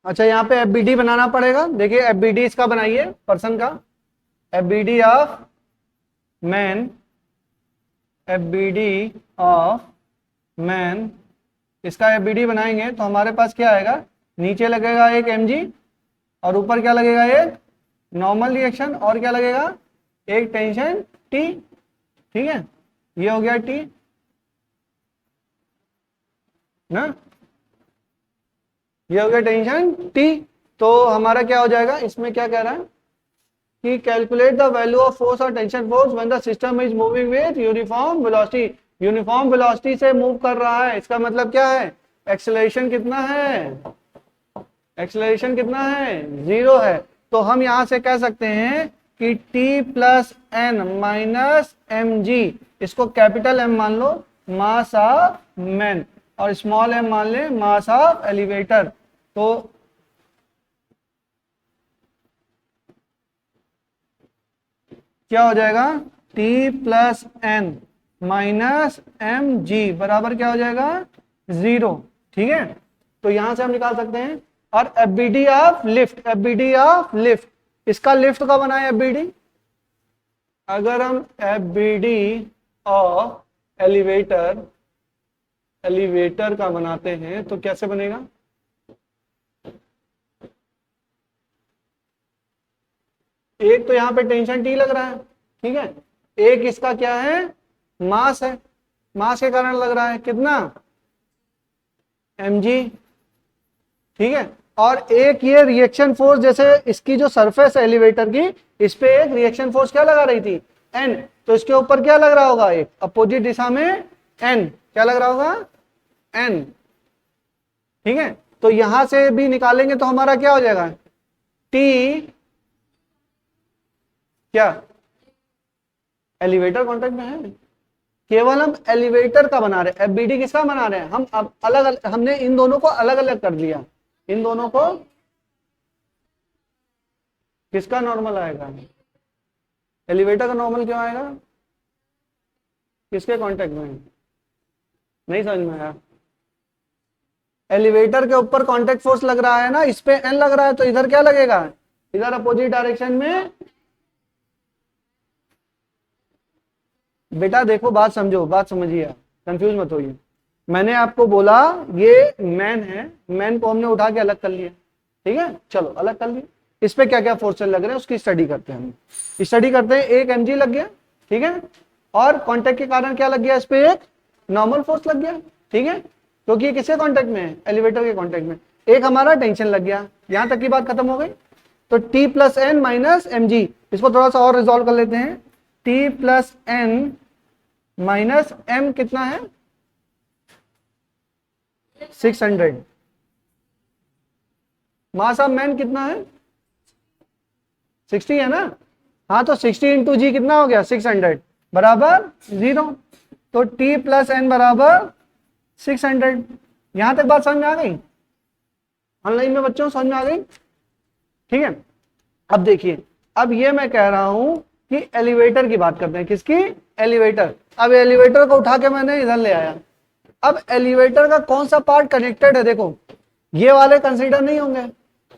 अच्छा यहाँ पे एफबीडी बनाना पड़ेगा, देखिए एफबीडी इसका बनाइए पर्सन का, FBD of man, FBD of man, इसका एफबीडी बनाएंगे तो हमारे पास क्या आएगा, नीचे लगेगा एक mg और ऊपर क्या लगेगा एक नॉर्मल रिएक्शन और क्या लगेगा एक टेंशन टी, ठीक है, ये हो गया टी ना, ये हो गया टेंशन टी। तो हमारा क्या हो जाएगा, इसमें क्या कह रहा है कि calculate the value of force और tension force when the system is moving with uniform velocity. Uniform velocity से मूव कर रहा है, इसका मतलब क्या है, एक्सेलरेशन कितना है, एक्सेलरेशन कितना है, 0 है। तो हम यहां से कह सकते हैं कि T plus N minus M G, इसको कैपिटल एम मान लो, मास ऑफ मैन, और स्मॉल एम मान ले, मास ऑफ एलिवेटर। तो क्या हो जाएगा, T plus N minus M G बराबर क्या हो जाएगा, 0, ठीक है। तो यहां से हम निकाल सकते हैं। और FBD of lift, FBD of lift, इसका लिफ्ट का बना है एफबीडी, अगर हम एफबीडी ऑफ एलिवेटर, एलिवेटर का बनाते हैं तो कैसे बनेगा, एक तो यहां पे टेंशन टी लग रहा है, ठीक है, एक इसका क्या है, मास है, मास के कारण लग रहा है कितना, mg, ठीक है। और एक ये रिएक्शन फोर्स, जैसे इसकी जो सरफेस है एलिवेटर की, इस पे एक रिएक्शन फोर्स क्या लगा रही थी, n, तो इसके ऊपर क्या लग रहा होगा, एक अपोजिट दिशा में n, क्या लग रहा होगा, n, ठीक है। तो यहां से भी निकालेंगे तो हमारा क्या हो जाएगा, t, क्या एलिवेटर कॉन्टेक्ट में है, केवल हम एलिवेटर का बना रहे हैं, एफबीडी किसका बना रहे हैं हम, अब अलग हमने इन दोनों को अलग अलग कर दिया, इन दोनों को, किसका नॉर्मल आएगा, एलिवेटर का नॉर्मल क्यों आएगा, किसके कांटेक्ट में, नहीं समझ में आया, एलिवेटर के ऊपर कांटेक्ट फोर्स लग रहा है ना, इस पे एन लग रहा है, तो इधर क्या लगेगा, इधर अपोजिट डायरेक्शन में। बेटा देखो, बात समझो, बात समझिए, कंफ्यूज मत होइए। मैंने आपको बोला ये मैन है, मैन को हमने उठा के अलग कर लिया, ठीक है, चलो अलग कर लिया, इस पे क्या क्या फोर्सेस लग रहे हैं उसकी स्टडी करते हैं, हम स्टडी करते हैं। एक mg लग गया, ठीक है, और कांटेक्ट के कारण क्या लग गया, इस पे एक नॉर्मल फोर्स लग गया, ठीक है, क्योंकि ये किसके कांटेक्ट में है, एलिवेटर के कांटेक्ट में। एक हमारा टेंशन लग गया, यहां तक की बात खत्म हो गई। तो t plus N minus M G, इसको थोड़ा सा और रिजोल्व कर लेते हैं। t plus N minus M कितना है, 600, मास ऑफ मैन कितना है, 60 है ना, हाँ, तो 60 इंटू जी कितना हो गया, 600 बराबर 0। तो t प्लस एन बराबर 600। यहां तक बात समझ में आ गई, ऑनलाइन में बच्चों समझ में आ गई, ठीक है। अब देखिए, अब ये मैं कह रहा हूं कि एलिवेटर की बात करते हैं, किसकी, एलिवेटर। अब एलिवेटर को उठा के मैंने इधर ले आया, अब एलिवेटर का कौन सा पार्ट कनेक्टेड है, देखो ये वाले कंसीडर नहीं होंगे,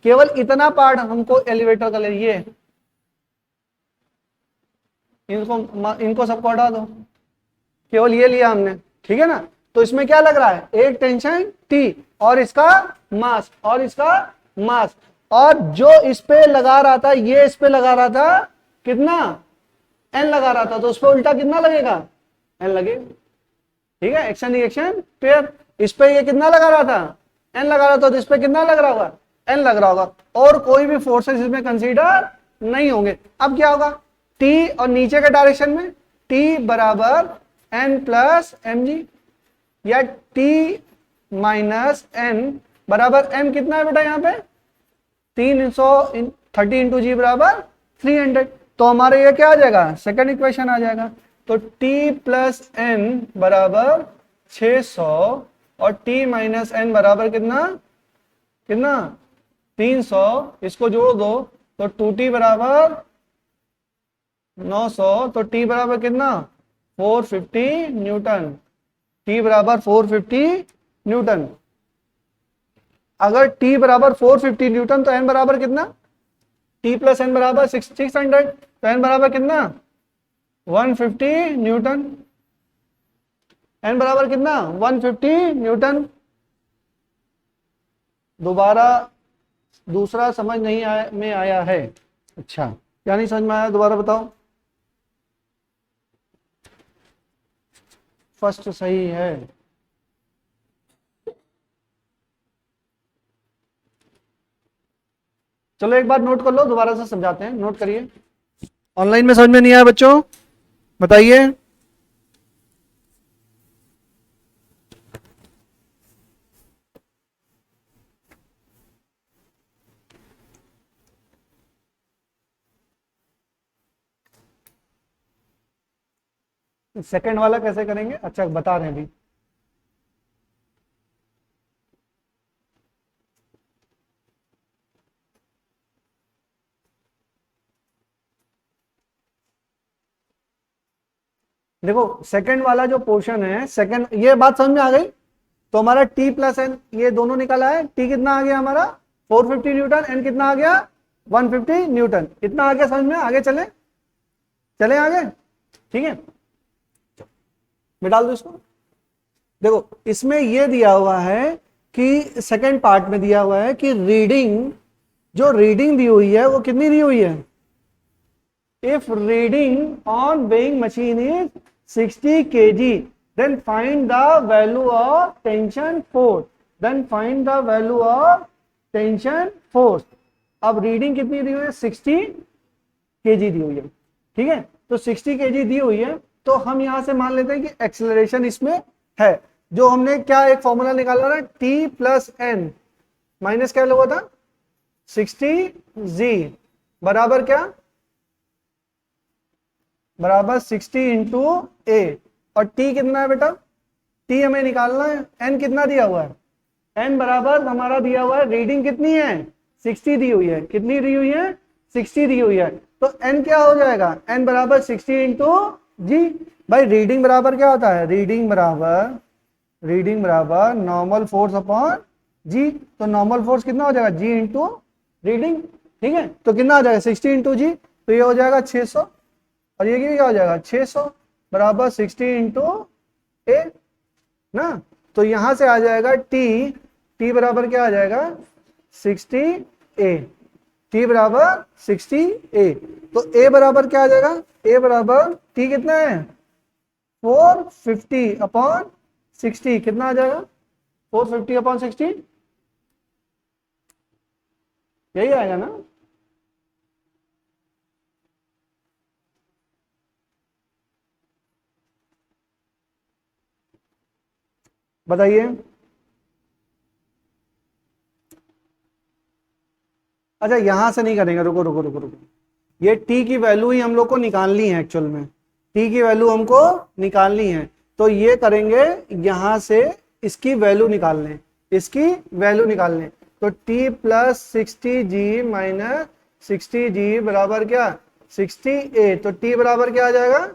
केवल इतना पार्ट हमको एलिवेटर का ले, ये इनको सबको हटा दो, केवल ये लिया हमने, ठीक है ना। तो इसमें क्या लग रहा है, एक टेंशन T, और इसका मास, और इसका मास, और जो इस पे लगा रहा था, ये इस पे लगा रहा था कितना, N लगा रहा था, तो उस पे उल्टा कितना लगेगा, N लगेगा, ठीक है, एक्शन रिएक्शन पेयर। इस पे ये कितना लगा रहा था, N लगा रहा था, तो इस पे कितना लग रहा होगा, N लग रहा होगा, और कोई भी फोर्सेस इसमें कंसीडर नहीं होंगे। अब क्या होगा, T और नीचे के डायरेक्शन में T बराबर N प्लस एम जी, या T माइनस N बराबर M कितना है बेटा, यहाँ पे 330 इंटू जी बराबर 300। तो हमारे ये क्या आ जाएगा, सेकंड इक्वेशन आ जाएगा। तो T प्लस एन बराबर 600 और T माइनस एन बराबर कितना, कितना 300, इसको जोड़ दो तो 2T बराबर 900, तो T बराबर कितना 450 न्यूटन, T बराबर 450 न्यूटन। अगर T बराबर 450 न्यूटन तो N बराबर कितना, T प्लस एन बराबर 600, तो N बराबर कितना 150 न्यूटन, N बराबर कितना 150 न्यूटन। दोबारा दूसरा समझ नहीं आया में आया है, अच्छा क्या नहीं समझ में आया, दोबारा बताओ। फर्स्ट सही है। चलो एक बार नोट कर लो, दोबारा से समझाते हैं, नोट करिए। ऑनलाइन में समझ में नहीं आया बच्चों, बताइए। सेकंड वाला कैसे करेंगे, अच्छा बता रहे हैं अभी। देखो सेकंड वाला जो पोर्शन है, सेकंड, ये बात समझ में आ गई। तो हमारा टी प्लस एन ये दोनों निकला है। टी कितना आ गया हमारा 450 न्यूटन, एन कितना आ गया 150 न्यूटन, इतना आ गया समझ में। आगे चले, चले आगे, ठीक है। मैं डाल दू इसको। देखो इसमें ये दिया हुआ है कि सेकंड पार्ट में दिया हुआ है कि रीडिंग, जो रीडिंग दी हुई है वो कितनी दी हुई है। If reading on weighing machine is 60 kg, then find the value of tension force, then find the value of tension force। अब रीडिंग कितनी दी हुई है 60 kg दी हुई है, ठीक है। तो 60 kg दी हुई है, तो हम यहां से मान लेते हैं कि एक्सेलरेशन इसमें है। जो हमने क्या एक फॉर्मूला निकाला ना, टी प्लस एन माइनस क्या हुआ था 60 जी बराबर क्या, बराबर 60 इंटू ए। और टी कितना है बेटा, टी हमें निकालना है। एन कितना दिया हुआ है, एन बराबर हमारा दिया हुआ है, रीडिंग कितनी है 60 दी हुई है, कितनी दी हुई है 60 दी हुई है। तो एन क्या हो जाएगा, एन बराबर 60 इंटू जी। भाई रीडिंग बराबर क्या होता है, रीडिंग बराबर नॉर्मल फोर्स अपॉन जी। तो नॉर्मल फोर्स कितना हो जाएगा, जी इंटू रीडिंग, ठीक है। तो कितना आ जाएगा 60 इंटू जी, तो ये हो जाएगा 600। और ये क्या हो जाएगा 600 बराबर 60 इंटू ए ना। तो यहां से आ जाएगा टी बराबर क्या आ जाएगा 60 ए, टी बराबर 60 ए। तो ए बराबर क्या आ जाएगा, ए बराबर टी कितना है 450 अपॉन 60, कितना आ जाएगा 450 अपॉन 60, यही आएगा ना। बताइए। अच्छा यहां से नहीं करेंगे, रुको रुको रुको रुको, ये टी की वैल्यू ही हम लोग को निकालनी है एक्चुअल में, टी की वैल्यू हमको निकालनी है। तो ये करेंगे यहां से, इसकी वैल्यू निकालने, इसकी वैल्यू निकालने। तो टी प्लस 60 जी माइनस 60 जी बराबर क्या 60 ए। तो टी बराबर क्या आ जाएगा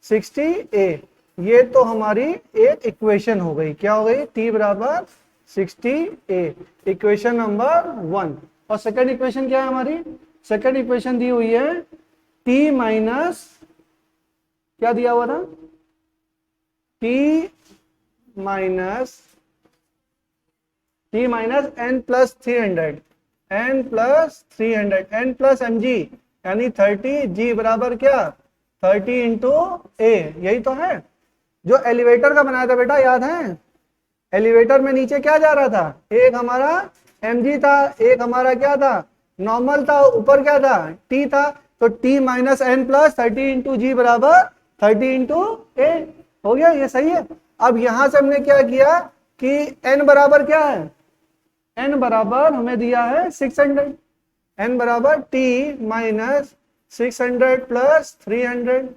60 ए। ये तो हमारी एक इक्वेशन हो गई, क्या हो गई, टी बराबर 60 ए, इक्वेशन नंबर 1। और सेकंड इक्वेशन क्या है हमारी, सेकंड इक्वेशन दी हुई है टी माइनस, क्या दिया हुआ था, T minus N plus 300, N plus 300, N plus M G, यानी 30 जी बराबर क्या 30 इंटू ए। यही तो है जो एलिवेटर का बनाया था बेटा, याद है। एलिवेटर में नीचे क्या जा रहा था, एक हमारा mg था, एक हमारा क्या था नॉर्मल था, ऊपर क्या था t था। तो t minus N plus 30 into g बराबर 30 इंटू ए, हो गया, ये सही है। अब यहां से हमने क्या किया कि n बराबर क्या है, n बराबर हमें दिया है 600, n बराबर t माइनस 600 प्लस 300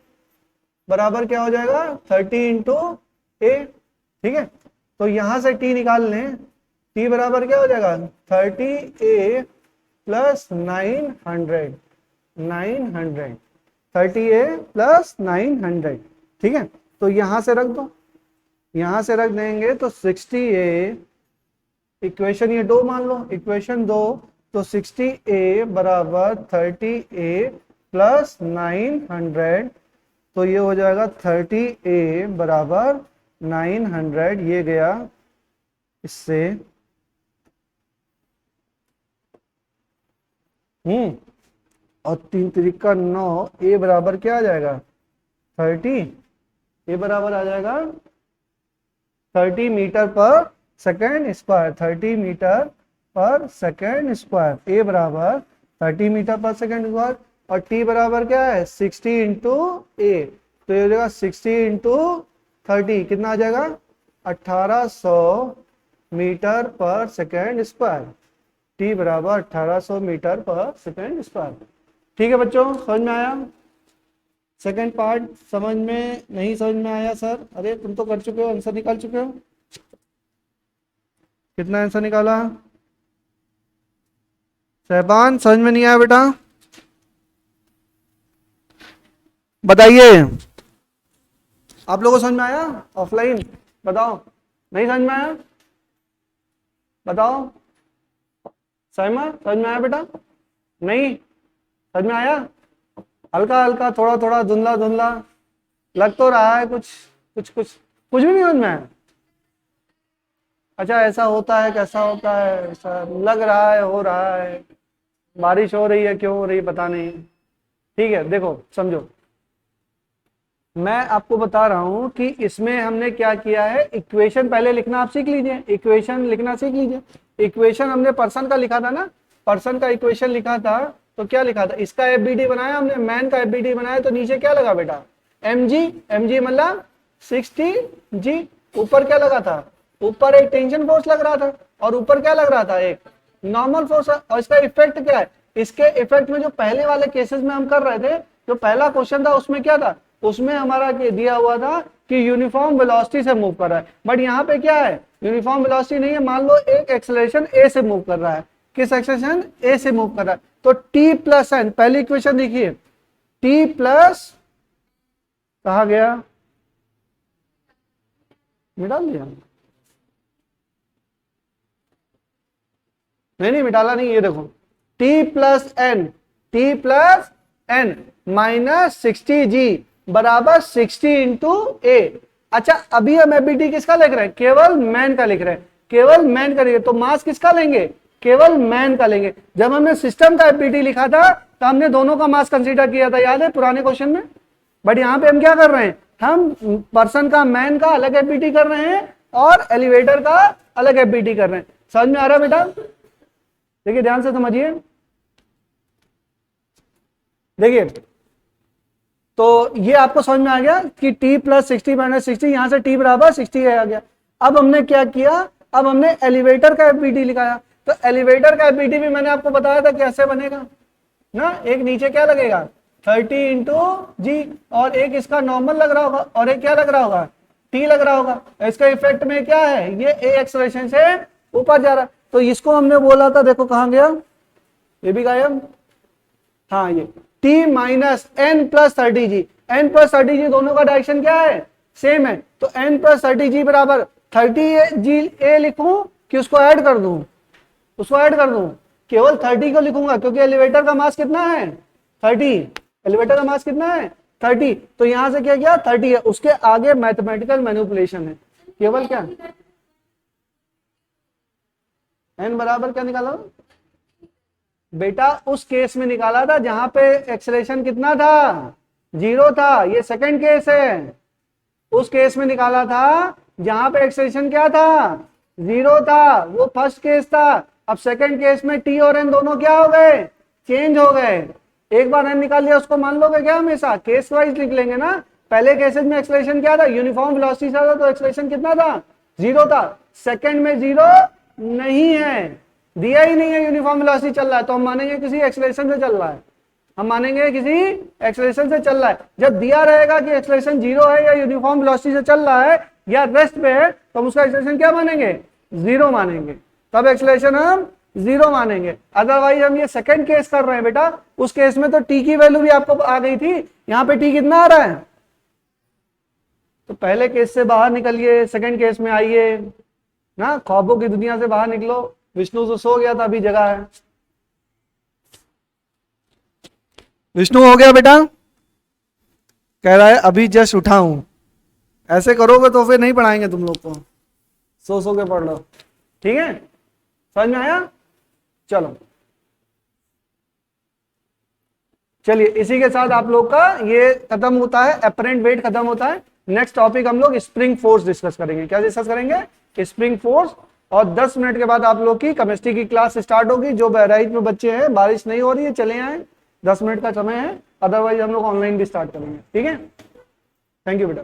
बराबर क्या हो जाएगा 30 इंटू ए, ठीक है। तो यहां से t निकाल लें, t बराबर क्या हो जाएगा 30a प्लस 900, 30a प्लस 900, ठीक है। तो यहां से रख दो, यहां से रख देंगे तो 60a, इक्वेशन ये 2 मान लो, इक्वेशन 2। तो 60a बराबर 30a प्लस 900, तो ये हो जाएगा 30a बराबर 900, ये गया इससे, और 3 तिरिका 9, ए बराबर क्या आ जाएगा 30, ए बराबर आ जाएगा 30 metre per second square, 30 metre per second square. ए बराबर 30 मीटर पर सेकेंड स्क्वायर और टी बराबर क्या है 60 इंटू ए, तो ये हो जाएगा 60 इंटू 30, कितना आ जाएगा 1800 metre per second square. T बराबर 1800 मीटर पर सेकेंड स्क्वायर। ठीक है बच्चों, समझ में आया? सेकेंड पार्ट समझ में नहीं समझ में आया सर? अरे तुम तो कर चुके हो, आंसर निकाल चुके हो। कितना आंसर निकाला? सहबान समझ में नहीं आया बेटा? बताइए, आप लोगों को समझ में आया? ऑफलाइन बताओ, नहीं समझ में आया? बताओ। सहमत, समझ में आया बेटा? नहीं समझ में आया? हल्का हल्का, थोड़ा थोड़ा, धुंधला धुंधला लग तो रहा है, कुछ भी नहीं समझ में आया? अच्छा, ऐसा होता है, कैसा होता है? ऐसा लग रहा है, हो रहा है, बारिश हो रही है, क्यों हो रही है पता नहीं। ठीक है, देखो समझो, मैं आपको बता रहा हूं कि इसमें हमने क्या किया है, इक्वेशन पहले लिखना आप सीख लीजिए, इक्वेशन लिखना सीख लीजिए। इक्वेशन हमने पर्सन का लिखा था ना, पर्सन का इक्वेशन लिखा था, तो क्या लिखा था, इसका एफबीडी बनाया हमने, मैन का एफबीडी बनाया, तो नीचे क्या लगा बेटा mg, mg मतलब 60 g। ऊपर क्या लगा था, ऊपर एक टेंशन फोर्स लग रहा था और ऊपर क्या लग रहा था, एक नॉर्मल फोर्स। और इसका इफेक्ट क्या है, इसके इफेक्ट में जो पहले वाले केसेस में हम कर रहे थे, जो पहला क्वेश्चन था उसमें क्या था, उसमें हमारा दिया हुआ था कि यूनिफॉर्म वेलोसिटी से मूव कर रहा है, बट यहाँ पे क्या है, यूनिफॉर्म वेलोसिटी नहीं है। मान लो एक एक्सेलरेशन ए से मूव कर रहा है, किस एक्सेलरेशन ए से मूव कर रहा है, तो टी प्लस एन, पहली इक्वेशन देखिए, टी प्लस कहा गया, मिटा दिया, नहीं मिटाला नहीं, ये देखो टी प्लस एन माइनस 60 जी बराबर 60 इंटू ए। अच्छा, अभी हम एफबीटी किसका लिख रहे हैं, केवल मैन का लिख रहे हैं, केवल मैन का लिख रहे हैं, तो मास किसका लेंगे, केवल मैन का लेंगे। जब हमने सिस्टम का एफबीटी लिखा था तो हमने दोनों का मास कंसीडर किया था, याद है पुराने क्वेश्चन में। बट यहाँ पे हम क्या कर रहे हैं, हम पर्सन का, मैन का अलग एफबीटी कर रहे हैं और एलिवेटर का अलग एफबीटी कर रहे हैं। समझ में आ रहा है बेटा? देखिए ध्यान से समझिए, देखिए तो ये आपको समझ में आ गया कि t प्लस 60 माइनस 60, यहां से t बराबर 60 आ गया। अब हमने क्या किया, अब हमने एलिवेटर का एफबीटी लिखाया, तो एलिवेटर का एफबीटी भी मैंने आपको बताया था कैसे बनेगा ना, एक नीचे क्या लगेगा 30 इंटू जी, और एक इसका नॉर्मल लग रहा होगा और एक क्या लग रहा होगा, t लग रहा होगा। इसका इफेक्ट में क्या है, ये a एक्सेलरेशन से ऊपर जा रहा है, तो इसको हमने बोला था, देखो कहां गया, ये भी गायब, हाँ ये t माइनस एन प्लस 30 जी, एन प्लस 30 जी दोनों का डायरेक्शन क्या है, सेम है, तो एन प्लस 30 जी बराबर 30 जी ए लिखूं कि उसको ऐड कर दूं, उसको ऐड कर दूं, केवल 30 को लिखूंगा क्योंकि एलिवेटर का मास कितना है 30, एलिवेटर का मास कितना है 30, तो यहां से क्या किया 30 है, उसके आगे मैथमेटिकल मैनिपुलेशन है, केवल क्या एन बराबर क्या निकाला बेटा, उस केस में निकाला था जहां पे एक्सेलरेशन कितना था, 0 था, ये सेकंड केस है। उस केस में निकाला था जहां पे एक्सेलरेशन क्या था, 0 था, वो फर्स्ट केस था। अब सेकंड केस में टी और एन दोनों क्या हो गए, चेंज हो गए। एक बार एन निकाल लिया उसको मान लोगे क्या, हमेशा केस वाइज लिख लेंगे ना। पहले केसेस में एक्सेलरेशन क्या था, यूनिफॉर्म वेलोसिटी था, तो एक्सेलरेशन कितना था, 0 था। सेकंड में 0 नहीं है, दिया ही नहीं है, यूनिफॉर्म वेलोसिटी चल रहा है, तो हम मानेंगे किसी एक्सेलरेशन से चल रहा है, हम मानेंगे किसी एक्सेलरेशन से चल रहा है। जब दिया रहेगा कि एक्सेलरेशन 0 है या यूनिफॉर्म वेलोसिटी से चल रहा है या रेस्ट पे है, तो हम उसका एक्सेलरेशन क्या मानेंगे, 0 मानेंगे, तब एक्सेलरेशन हम 0 मानेंगे। अदरवाइज हम ये सेकंड केस कर रहे हैं बेटा, उस केस में तो टी की वैल्यू भी आपको आ गई थी, यहाँ पे टी कितना आ रहा है, तो पहले केस से बाहर निकलिए, सेकंड केस में आइए ना, ख्वाबों की दुनिया से बाहर निकलो। विष्णु तो सो गया था, अभी जगह है, विष्णु हो गया बेटा, कह रहा है अभी जस्ट उठा हूं। ऐसे करोगे तो फिर नहीं पढ़ाएंगे तुम लोग को, सो के पढ़ लो, ठीक है, समझ में आया? चलो चलिए, इसी के साथ आप लोग का ये खत्म होता है, अपरेंट वेट खत्म होता है। नेक्स्ट टॉपिक हम लोग स्प्रिंग फोर्स डिस्कस करेंगे। क्या डिस्कस करेंगे? Spring force. और 10 मिनट के बाद आप लोग की केमिस्ट्री की क्लास स्टार्ट होगी। जो बहराइच में बच्चे हैं, बारिश नहीं हो रही है, चले आए, 10 मिनट का समय है, अदरवाइज हम लोग ऑनलाइन भी स्टार्ट करेंगे। ठीक है, थैंक यू बेटा।